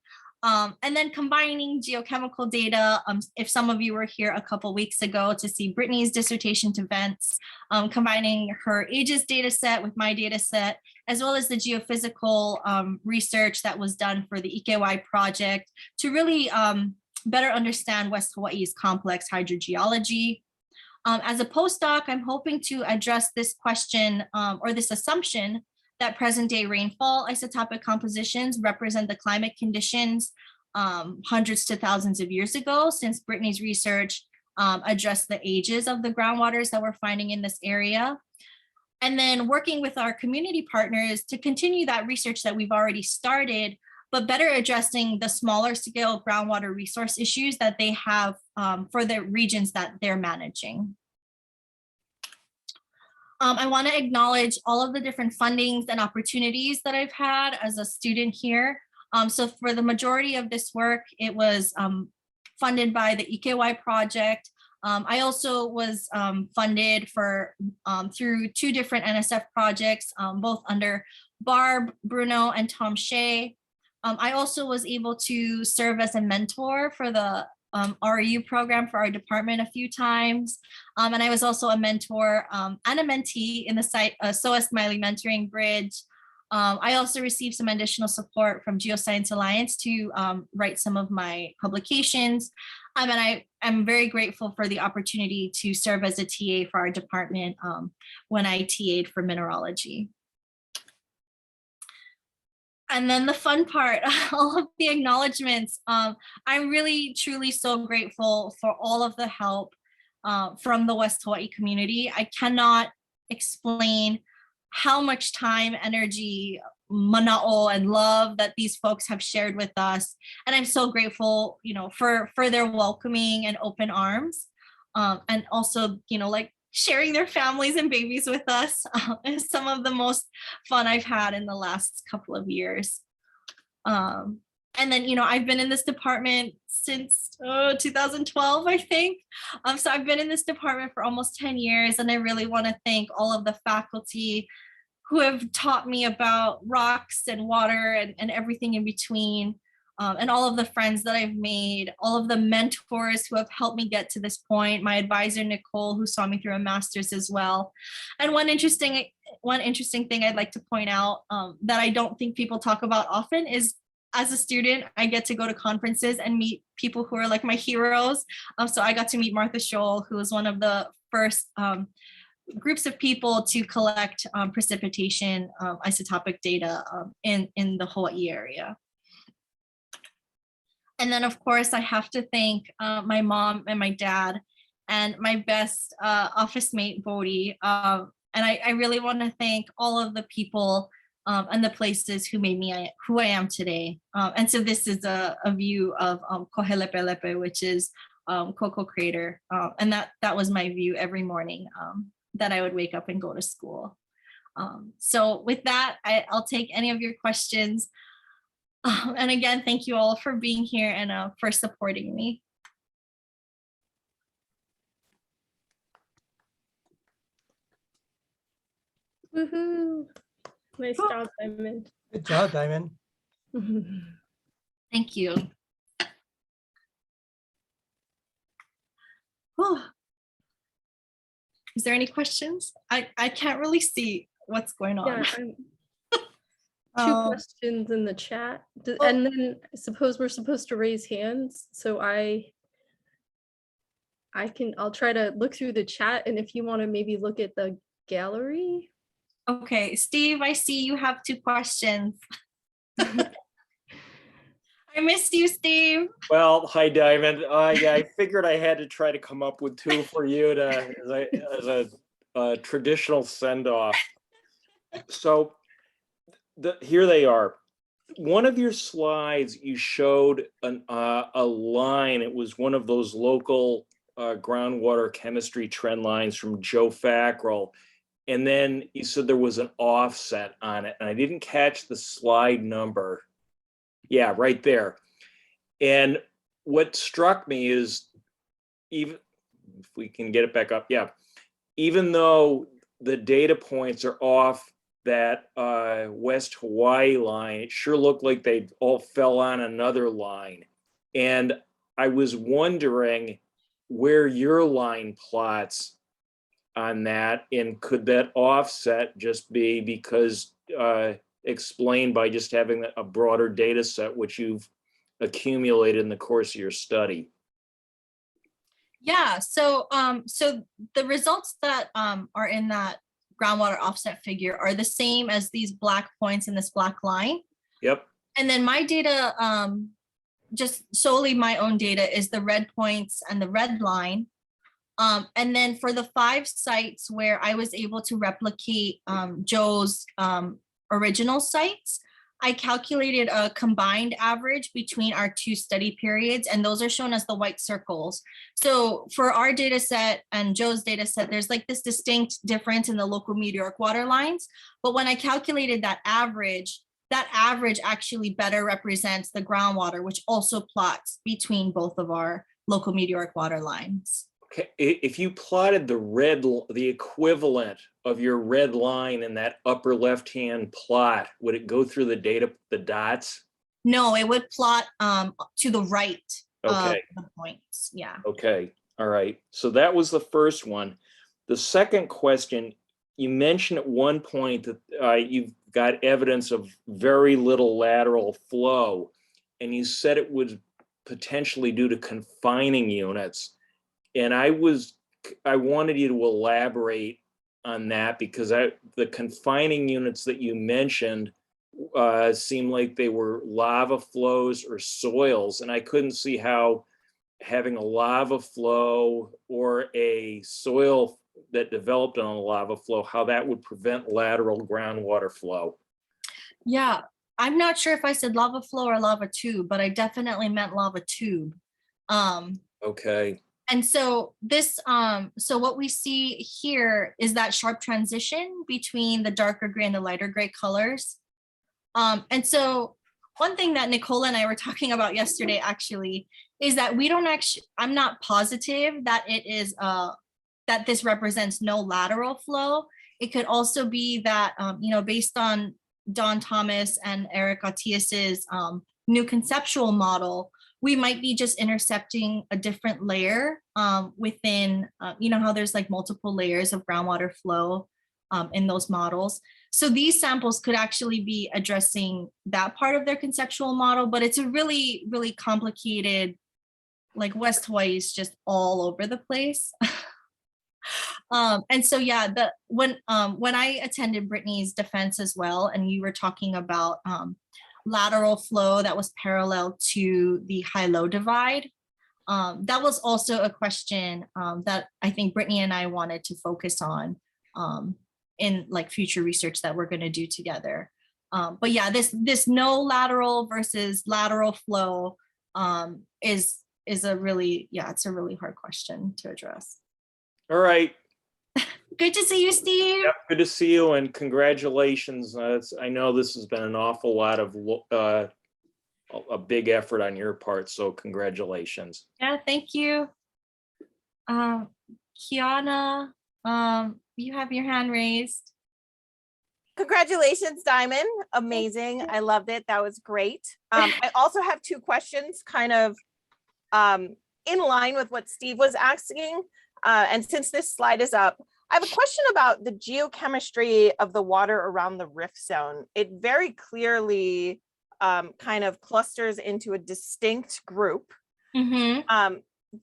And then combining geochemical data, if some of you were here a couple weeks ago to see Brittany's dissertation events, combining her AGES data set with my data set, as well as the geophysical research that was done for the IKEWI project to really better understand West Hawaii's complex hydrogeology. As a postdoc, I'm hoping to address this question or this assumption that present day rainfall isotopic compositions represent the climate conditions hundreds to thousands of years ago, since Brittany's research addressed the ages of the groundwaters that we're finding in this area. And then working with our community partners to continue that research that we've already started, but better addressing the smaller scale groundwater resource issues that they have for the regions that they're managing. I want to acknowledge all of the different fundings and opportunities that I've had as a student here. So for the majority of this work, it was funded by the IKEWI project. I also was funded for through 2 different NSF projects, both under Barb, Bruno, and Tom Shea. I also was able to serve as a mentor for the RU program for our department a few times. And I was also a mentor and a mentee in the SOAS Smiley Mentoring Bridge. I also received some additional support from Geoscience Alliance to write some of my publications. And I am very grateful for the opportunity to serve as a TA for our department when I TA'd for mineralogy. And then the fun part, all of the acknowledgements. I'm really, truly so grateful for all of the help from the West Hawaii community. I cannot explain how much time, energy, mana'o, and love that these folks have shared with us. And I'm so grateful, for their welcoming and open arms. And also, like sharing their families and babies with us is some of the most fun I've had in the last couple of years. And then, you know, I've been in this department since 2012, I think. So I've been in this department for almost 10 years, and I really want to thank all of the faculty who have taught me about rocks and water and everything in between, and all of the friends that I've made, all of the mentors who have helped me get to this point, my advisor, Nicole, who saw me through a master's as well. And one interesting thing I'd like to point out that I don't think people talk about often is, as a student, I get to go to conferences and meet people who are like my heroes. So I got to meet Martha Scholl, who was one of the first groups of people to collect precipitation isotopic data in the Hawaiʻi area. And then, of course, I have to thank my mom and my dad and my best office mate, Bodhi. And I really want to thank all of the people and the places who made me who I am today. And so this is a view of Kohelepelepe, which is Coco Crater. And that was my view every morning that I would wake up and go to school. So with that, I'll take any of your questions. And again, thank you all for being here and for supporting me. Woohoo. Nice job, Diamond. Good job, Diamond. Thank you. Oh. Is there any questions? I can't really see what's going on. Yeah, two questions in the chat. And then I suppose we're supposed to raise hands. So I'll try to look through the chat, and if you want to maybe look at the gallery. Okay, Steve, I see you have two questions. I missed you, Steve. Well, hi, Diamond. Yeah, I figured I had to try to come up with two for you as a traditional send-off. So here they are. One of your slides, you showed a line. It was one of those local groundwater chemistry trend lines from Joe Fackrell. And then you said there was an offset on it, and I didn't catch the slide number. Yeah, right there. And what struck me is, even if we can get it back up, yeah, even though the data points are off that West Hawaii line, it sure looked like they all fell on another line. And I was wondering where your line plots on that, and could that offset just be because explained by just having a broader data set which you've accumulated in the course of your study? Yeah, so the results that are in that groundwater offset figure are the same as these black points in this black line. Yep. And then my data, just solely my own data, is the red points and the red line. And then for the 5 sites where I was able to replicate Joe's original sites, I calculated a combined average between our 2 study periods, and those are shown as the white circles. So for our data set and Joe's data set, there's like this distinct difference in the local meteoric water lines. But when I calculated that average actually better represents the groundwater, which also plots between both of our local meteoric water lines. Okay, if you plotted the equivalent of your red line in that upper left-hand plot, would it go through the dots? No, it would plot to the right Okay. of the points. Yeah. Okay, all right. So that was the first one. The second question, you mentioned at one point that you've got evidence of very little lateral flow, and you said it was potentially due to confining units. And I wanted you to elaborate on that, because the confining units that you mentioned seem like they were lava flows or soils, and I couldn't see how having a lava flow or a soil that developed on a lava flow, how that would prevent lateral groundwater flow. Yeah, I'm not sure if I said lava flow or lava tube, but I definitely meant lava tube. Okay. And so this, so what we see here is that sharp transition between the darker gray and the lighter gray colors. And so one thing that Nicola and I were talking about yesterday actually is that we don't actually, I'm not positive that it is, that this represents no lateral flow. It could also be that, based on Don Thomas and Eric Atias's new conceptual model, we might be just intercepting a different layer within, how there's like multiple layers of groundwater flow in those models. So these samples could actually be addressing that part of their conceptual model, but it's a really, really complicated, like West Hawaii is just all over the place. And so, yeah, when I attended Brittany's defense as well, and you were talking about lateral flow that was parallel to the high-low divide, that was also a question that I think Brittany and I wanted to focus on in like future research that we're going to do together. But yeah, this no lateral versus lateral flow is a really, it's a really hard question to address. All right. Good to see you, Steve. Yep, good to see you, and congratulations. I know this has been an awful lot of a big effort on your part, so congratulations. Yeah, thank you. Kiana, you have your hand raised. Congratulations, Diamond. Amazing. I loved it. That was great. I also have two questions kind of in line with what Steve was asking. And since this slide is up, I have a question about the geochemistry of the water around the rift zone. It very clearly kind of clusters into a distinct group. Mm-hmm.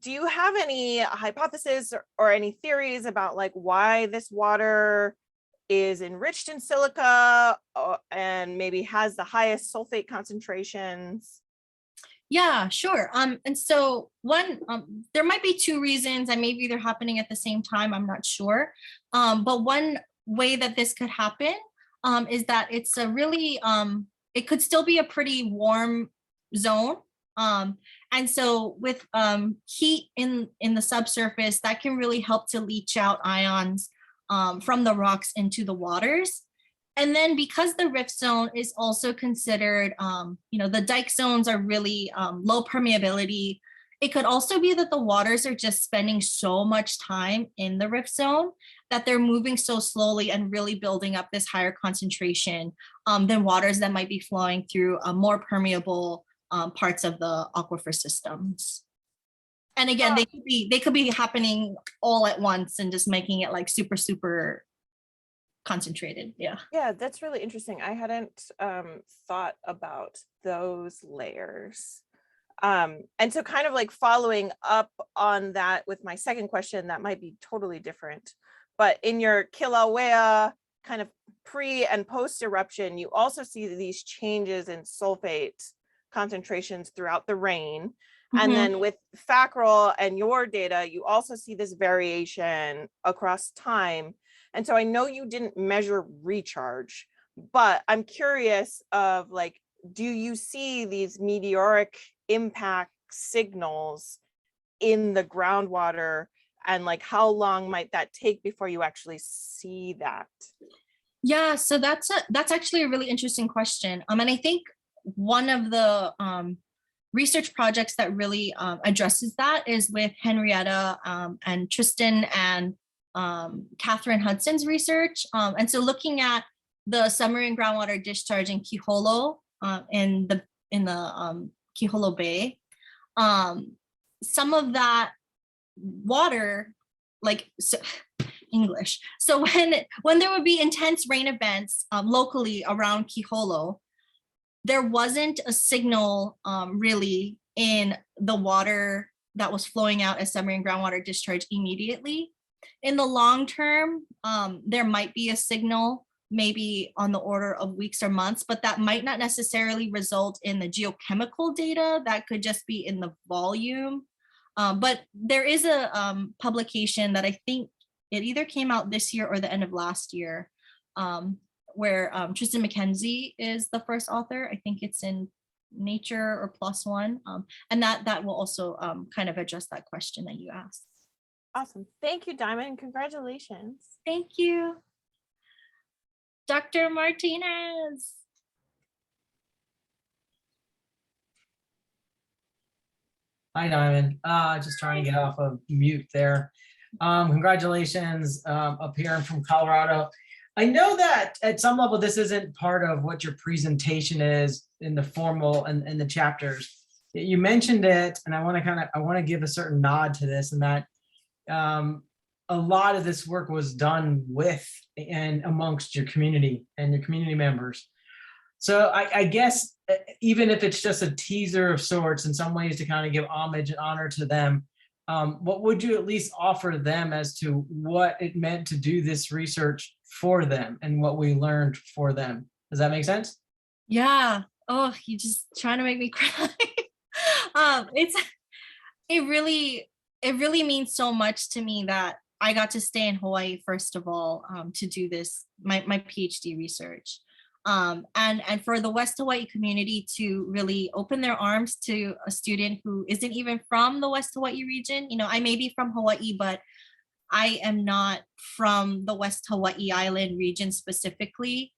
Do you have any hypotheses or any theories about like why this water is enriched in silica and maybe has the highest sulfate concentrations? Yeah, sure. And so one, there might be two reasons, and maybe they're happening at the same time, I'm not sure. But one way that this could happen is that it's a really, it could still be a pretty warm zone. And so with heat in the subsurface, that can really help to leach out ions from the rocks into the waters. And then because the rift zone is also considered, the dike zones are really low permeability, it could also be that the waters are just spending so much time in the rift zone that they're moving so slowly and really building up this higher concentration than waters that might be flowing through more permeable parts of the aquifer systems. And again, they could be happening all at once and just making it like super, super concentrated. Yeah, that's really interesting. I hadn't thought about those layers. And so kind of like following up on that with my second question, that might be totally different, but in your Kilauea kind of pre and post eruption, you also see these changes in sulfate concentrations throughout the rain. And then with Fackrell and your data, you also see this variation across time. And so I know you didn't measure recharge, but I'm curious of like, do you see these meteoric impact signals in the groundwater, and like how long might that take before you actually see that? Yeah, so that's actually a really interesting question. And I think one of the research projects that really addresses that is with Henrietta and Tristan and Catherine Hudson's research. And so looking at the submarine groundwater discharge in Kiholo in the Kiholo Bay, some of that water, English. So when there would be intense rain events locally around Kiholo, there wasn't a signal really in the water that was flowing out as submarine groundwater discharge immediately. In the long term, there might be a signal maybe on the order of weeks or months, but that might not necessarily result in the geochemical data. That could just be in the volume. But there is a publication that I think it either came out this year or the end of last year, where Tristan McKenzie is the first author. I think it's in Nature or PLOS ONE. And that will also kind of address that question that you asked. Awesome. Thank you, Diamond. Congratulations. Thank you. Dr. Martinez. Hi, Diamond. Just trying to get off of mute there. Congratulations, up here. I'm from Colorado. I know that at some level, this isn't part of what your presentation is in the formal and in the chapters. You mentioned it, and I want to give a certain nod to this, and that a lot of this work was done with and amongst your community and your community members. So I guess even if it's just a teaser of sorts, in some ways to kind of give homage and honor to them, what would you at least offer them as to what it meant to do this research for them and what we learned for them? Does that make sense? Yeah. Oh, you just trying to make me cry. It really means so much to me that I got to stay in Hawaii, first of all, to do this, my PhD research. And for the West Hawaii community to really open their arms to a student who isn't even from the West Hawaii region. You know, I may be from Hawaii, but I am not from the West Hawaii Island region specifically.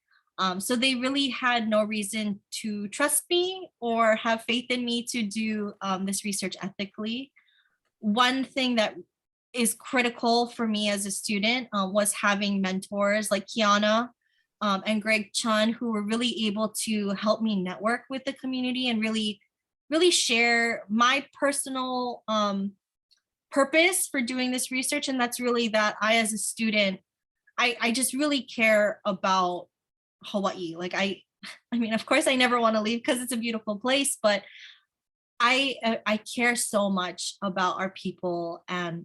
So they really had no reason to trust me or have faith in me to do this research ethically. One thing that is critical for me as a student was having mentors like Kiana and Greg Chun, who were really able to help me network with the community and really share my personal purpose for doing this research. And that's really that I, as a student, I just really care about Hawaii. Like I mean, of course I never want to leave because it's a beautiful place, but I care so much about our people and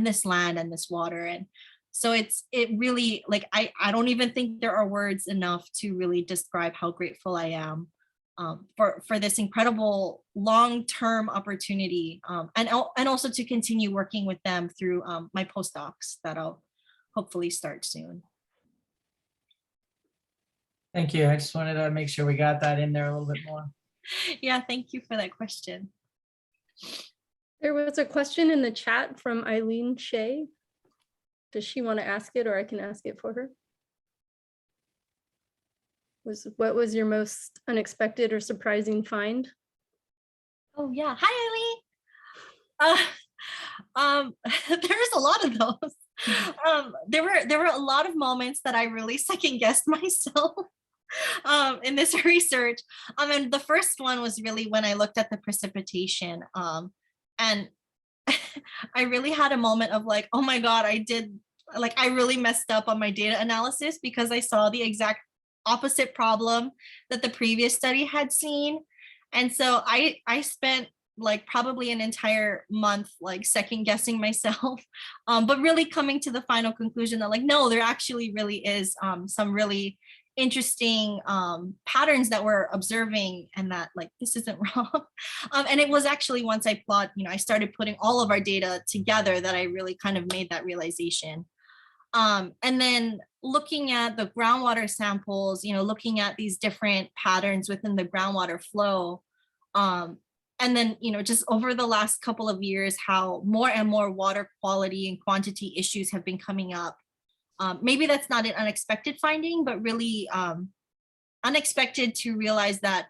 this land and this water. And so it really, like, I don't even think there are words enough to really describe how grateful I am for this incredible long-term opportunity, and also to continue working with them through my postdocs that I'll hopefully start soon. Thank you. I just wanted to make sure we got that in there a little bit more. Yeah, thank you for that question. There was a question in the chat from Eileen Shea. Does she want to ask it, or I can ask it for her? What was your most unexpected or surprising find? Oh yeah, hi Eileen. There's a lot of those. There were a lot of moments that I really second guessed myself in this research. And the first one was really when I looked at the precipitation, and I really had a moment of like, oh my God, I really messed up on my data analysis because I saw the exact opposite problem that the previous study had seen. And so I spent like probably an entire month like second guessing myself, but really coming to the final conclusion that like, no, there actually really is some really interesting patterns that we're observing, and that like this isn't wrong. And it was actually once I I started putting all of our data together that I really kind of made that realization. And then looking at the groundwater samples, looking at these different patterns within the groundwater flow, and then just over the last couple of years, how more and more water quality and quantity issues have been coming up. Maybe that's not an unexpected finding, but really unexpected to realize that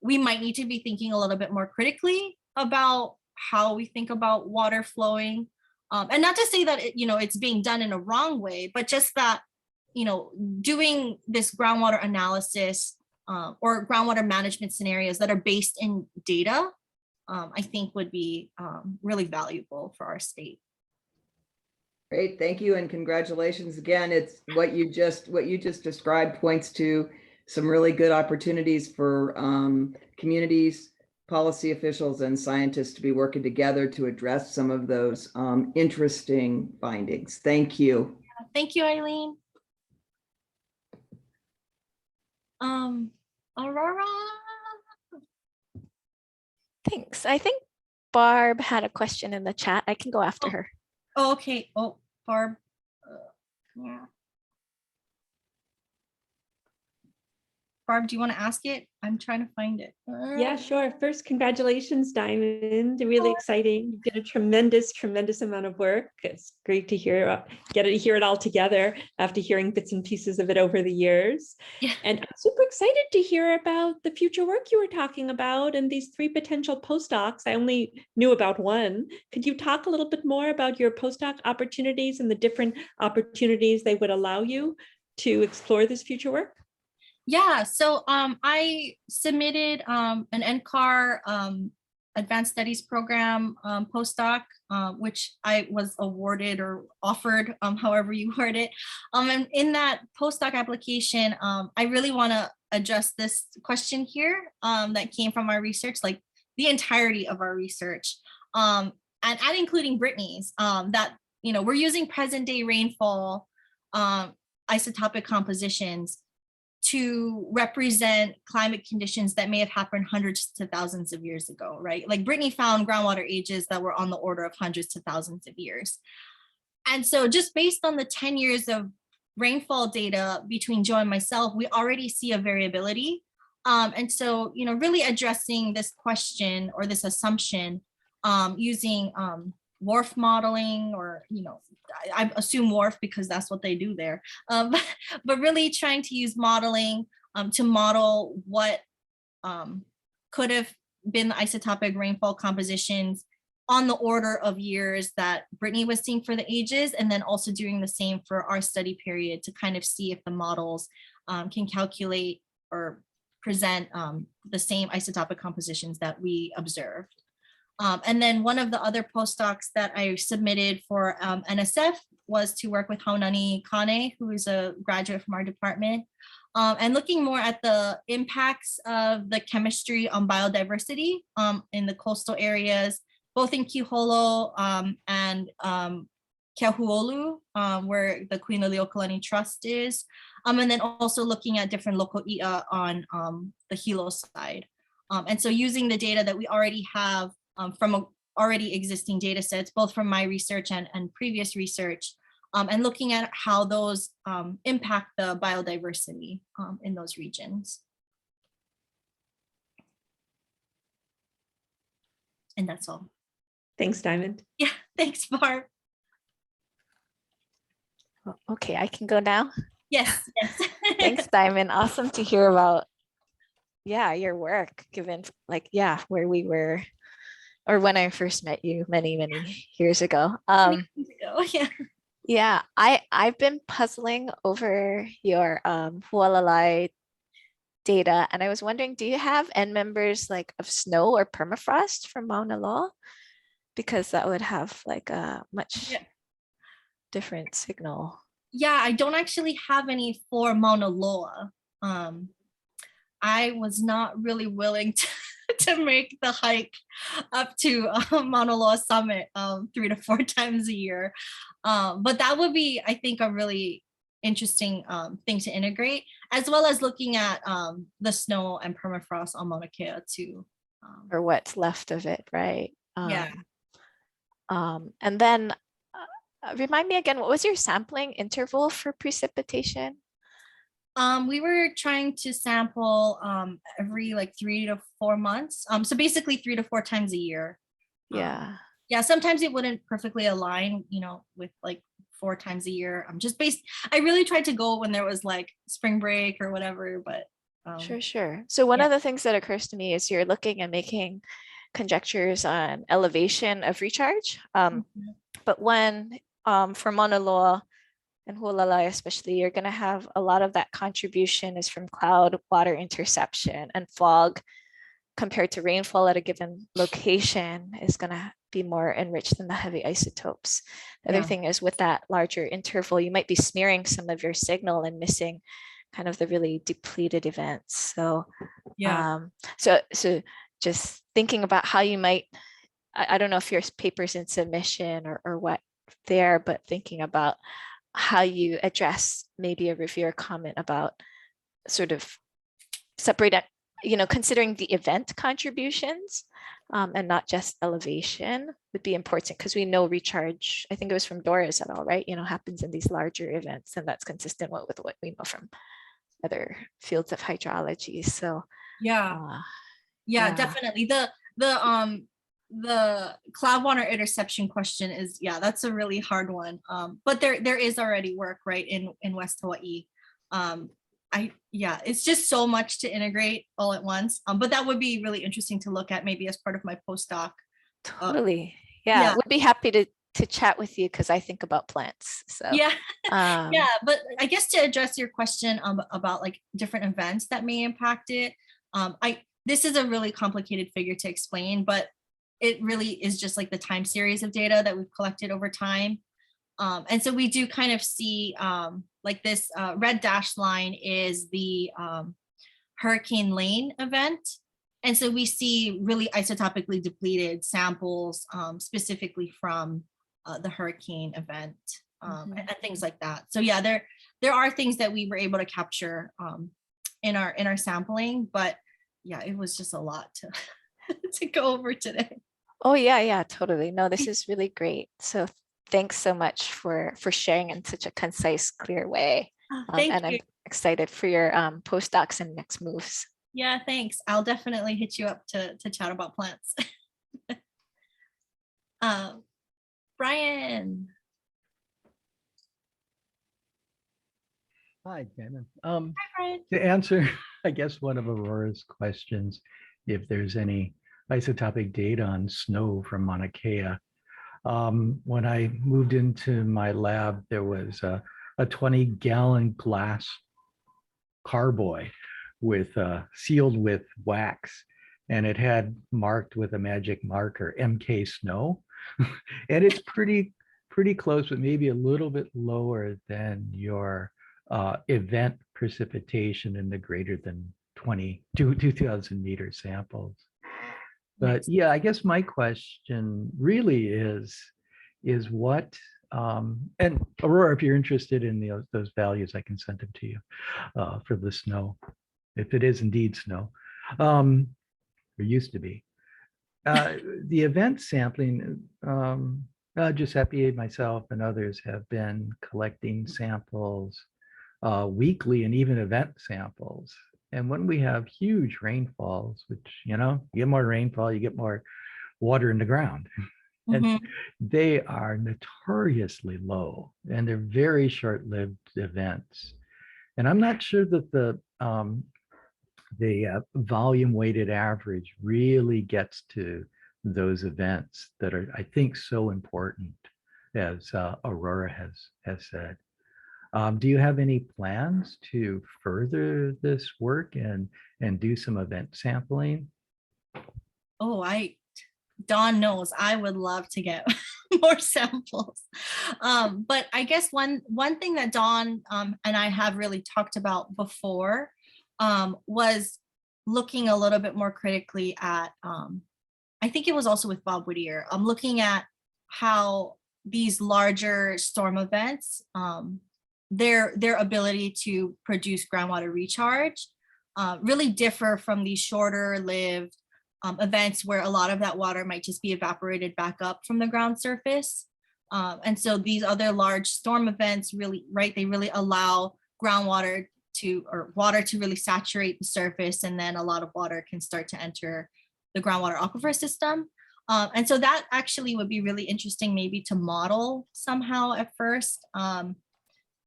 we might need to be thinking a little bit more critically about how we think about water flowing. And not to say that it's being done in a wrong way, but just that doing this groundwater analysis or groundwater management scenarios that are based in data, I think would be really valuable for our state. Great, thank you, and congratulations again. It's what you just described points to some really good opportunities for communities, policy officials, and scientists to be working together to address some of those interesting findings. Thank you. Thank you, Eileen. Aurora. Thanks. I think Barb had a question in the chat. I can go after her. Oh, okay. Oh, Barb. Yeah. Barb, do you want to ask it? I'm trying to find it. Yeah, sure. First, congratulations, Diamond. Really exciting. You did a tremendous amount of work. It's great to hear, hear it all together after hearing bits and pieces of it over the years. Yeah. And I'm super excited to hear about the future work you were talking about and these 3 potential postdocs. I only knew about one. Could you talk a little bit more about your postdoc opportunities and the different opportunities they would allow you to explore this future work? Yeah, so I submitted an NCAR Advanced Studies Program postdoc, which I was awarded or offered, however you word it. And in that postdoc application, I really want to address this question here that came from our research, like the entirety of our research, and including Brittany's, that, you know, we're using present day rainfall isotopic compositions to represent climate conditions that may have happened hundreds to thousands of years ago, right? Like Brittany found groundwater ages that were on the order of hundreds to thousands of years. And so just based on the 10 years of rainfall data between Joe and myself, we already see a variability. And so, you know, really addressing this question or this assumption using WRF modeling, or, you know, I assume WRF because that's what they do there. But really trying to use modeling to model what could have been the isotopic rainfall compositions on the order of years that Brittany was seeing for the ages, and then also doing the same for our study period to kind of see if the models can calculate or present the same isotopic compositions that we observed. And then one of the other postdocs that I submitted for NSF was to work with Haunani Kane, who is a graduate from our department, and looking more at the impacts of the chemistry on biodiversity in the coastal areas, both in Kiholo and Keahuolu, where the Queen Liliuokalani Trust is, and then also looking at different local i'a on the Hilo side. And so using the data that we already have from already existing data sets, both from my research and previous research, and looking at how those impact the biodiversity in those regions. And that's all. Thanks, Diamond. Yeah, thanks, Barb. Okay, I can go now. Yes, yes. Thanks, Diamond. Awesome to hear about, yeah, your work, given like, yeah, where we were, or when I first met you many years ago. Yeah. Yeah, I've been puzzling over your hualalai data, and I was wondering, do you have end members like of snow or permafrost from Mauna Loa? Because that would have like a much different signal. Yeah, I don't actually have any for Mauna Loa. I was not really willing to make the hike up to Mauna Loa summit 3 to 4 times a year. But that would be, I think, a really interesting thing to integrate, as well as looking at the snow and permafrost on Mauna Kea too. Or what's left of it, right? Yeah. And then remind me again, what was your sampling interval for precipitation? We were trying to sample every like 3 to 4 months. So basically 3 to 4 times a year. Yeah. Yeah, sometimes it wouldn't perfectly align, you know, with like 4 times a year. I really tried to go when there was like spring break or whatever, but. Sure. So one of the things that occurs to me is you're looking and making conjectures on elevation of recharge. But when for Mauna Loa and Hualalai especially, you're going to have a lot of that contribution is from cloud water interception, and fog compared to rainfall at a given location is going to be more enriched than the heavy isotopes. The other thing is with that larger interval, you might be smearing some of your signal and missing kind of the really depleted events. So so just thinking about how you might, I don't know if your paper's in submission or what there, but thinking about how you address maybe a reviewer comment about sort of separate, you know, considering the event contributions and not just elevation would be important, because we know recharge, I think it was from Doris et al., right, you know, happens in these larger events, and that's consistent with what we know from other fields of hydrology. So Yeah. yeah. Definitely. The cloud water interception question is, that's a really hard one. But there is already work, right, in West Hawaii. It's just so much to integrate all at once. But that would be really interesting to look at maybe as part of my postdoc. Totally. Yeah, would be happy to chat with you because I think about plants. So but I guess to address your question about like different events that may impact it, this is a really complicated figure to explain, but it really is just like the time series of data that we've collected over time. And so we do kind of see like this red dashed line is the Hurricane Lane event. And so we see really isotopically depleted samples specifically from the hurricane event and things like that. So yeah, there are things that we were able to capture in our sampling, but yeah, it was just a lot to to go over today. Oh yeah, totally. No, this is really great. So thanks so much for sharing in such a concise, clear way. Thank and you. I'm excited for your postdocs and next moves. Yeah, thanks. I'll definitely hit you up to chat about plants. Brian. Hi, Shannon. Hi, Brian. To answer, I guess, one of Aurora's questions, if there's any isotopic data on snow from Mauna Kea. When I moved into my lab, there was a 20-gallon glass carboy with sealed with wax, and it had marked with a magic marker MK snow, and it's pretty close, but maybe a little bit lower than your event precipitation in the greater than 2,000 meter samples. But yeah, I guess my question really is what, and Aurora, if you're interested in those values, I can send them to you for the snow, if it is indeed snow, or used to be. The event sampling, Giuseppe, myself, and others have been collecting samples weekly and even event samples. And when we have huge rainfalls, which, you get more rainfall, you get more water in the ground. And they are notoriously low, and they're very short-lived events. And I'm not sure that the volume-weighted average really gets to those events that are, I think, so important, as Aurora has said. Do you have any plans to further this work and do some event sampling? Oh, Dawn knows I would love to get more samples. But I guess one thing that Dawn and I have really talked about before was looking a little bit more critically at, I think it was also with Bob Whittier, looking at how these larger storm events, their ability to produce groundwater recharge really differ from these shorter lived events where a lot of that water might just be evaporated back up from the ground surface. And so these other large storm events really, right, they really allow groundwater water to really saturate the surface, and then a lot of water can start to enter the groundwater aquifer system. And so that actually would be really interesting maybe to model somehow at first.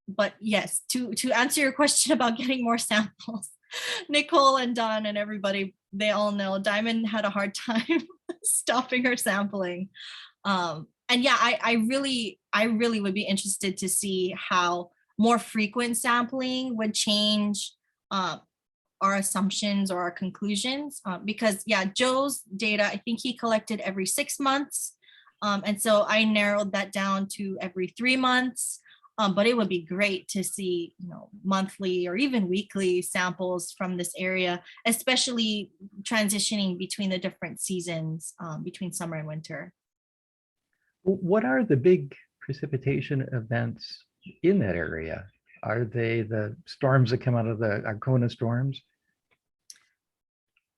But yes, to answer your question about getting more samples, Nicole and Don and everybody, they all know Diamond had a hard time stopping her sampling. And yeah, I really would be interested to see how more frequent sampling would change our assumptions or our conclusions. Because yeah, Joe's data, I think he collected every 6 months. And so I narrowed that down to every 3 months. But it would be great to see, monthly or even weekly samples from this area, especially transitioning between the different seasons, between summer and winter. What are the big precipitation events in that area? Are they the storms that come out of the Arcona storms?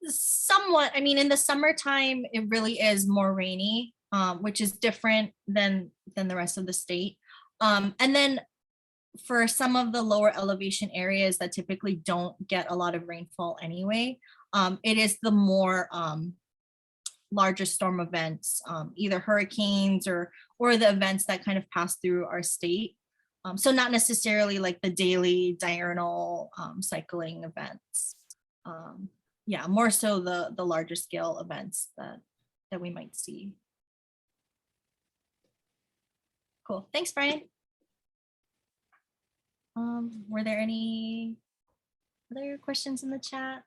Somewhat. I mean, in the summertime, it really is more rainy, which is different than the rest of the state. And then for some of the lower elevation areas that typically don't get a lot of rainfall anyway, it is the more larger storm events, either hurricanes or the events that kind of pass through our state. So not necessarily like the daily diurnal cycling events. Yeah, more so the larger scale events that we might see. Cool, thanks, Brian. Were there any other questions in the chat?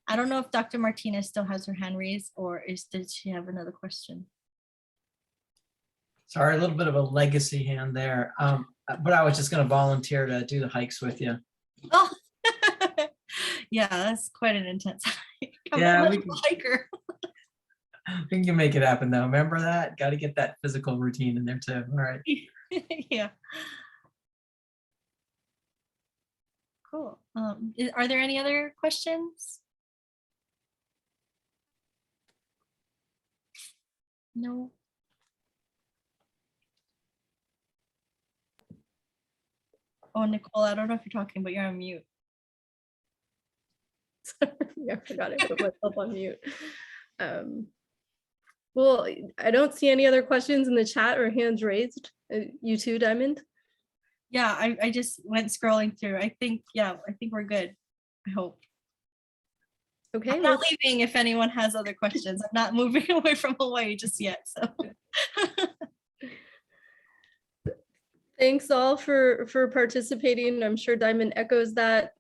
I don't know if Dr. Martinez still has her hand raised, or did she have another question? Sorry, a little bit of a legacy hand there. But I was just going to volunteer to do the hikes with you. Oh, yeah, that's quite an intense hike. I'm Yeah, not we much can- of a hiker. We can make it happen though. Remember that? Got to get that physical routine in there too. All right. Yeah. Cool. Are there any other questions? No. Oh, Nicole, I don't know if you're talking, but you're on mute. Yeah, I forgot I put myself on mute. Well, I don't see any other questions in the chat or hands raised. You too, Diamond? Yeah, I just went scrolling through. I think we're good. I hope. Okay. I'm not leaving if anyone has other questions. I'm not moving away from Hawaii just yet. So Thanks all for participating. I'm sure Diamond echoes that.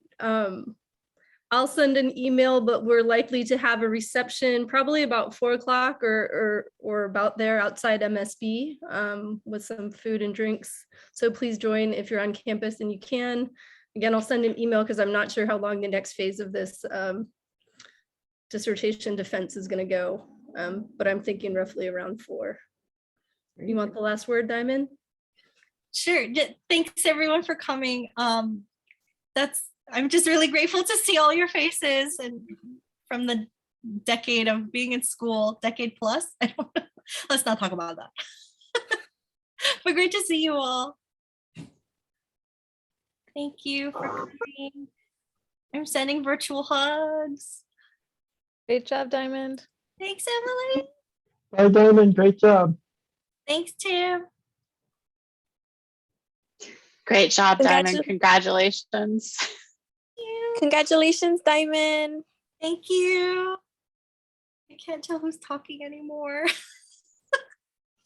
I'll send an email, but we're likely to have a reception probably about 4 o'clock or about there outside MSB with some food and drinks. So please join if you're on campus and you can. Again, I'll send an email because I'm not sure how long the next phase of this dissertation defense is going to go, but I'm thinking roughly around 4. You want the last word, Diamond? sure. Thanks everyone for coming. I'm just really grateful to see all your faces and from the decade of being in school, decade plus. I don't know. Let's not talk about that. But great to see you all. Thank you for coming. I'm sending virtual hugs. Great job, Diamond. Thanks, Emily. Bye, Diamond. Great job. Thanks, Tim. Great job, Diamond. Congratu- Congratulations. Congratulations, Diamond. Thank you. I can't tell who's talking anymore.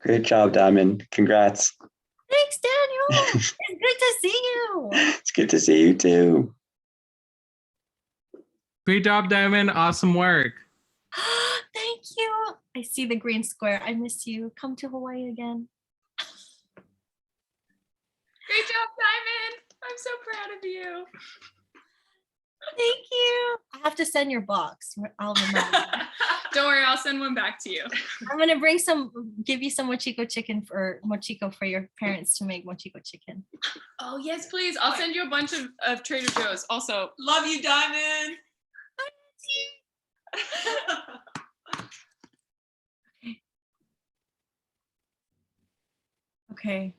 Great job, Diamond. Congrats. Thanks, Daniel. It's good to see you. It's good to see you too. Great job, Diamond. Awesome work. Thank you. I see the green square. I miss you. Come to Hawaii again. Great job, Diamond. I'm so proud of you. Thank you. I have to send your box. I'll remember. Don't worry, I'll send one back to you. I'm gonna give you some mochiko chicken for mochiko for your parents to make mochiko chicken. Oh, yes, please. I'll send you a bunch of Trader Joe's. Also, love you, Diamond. Okay.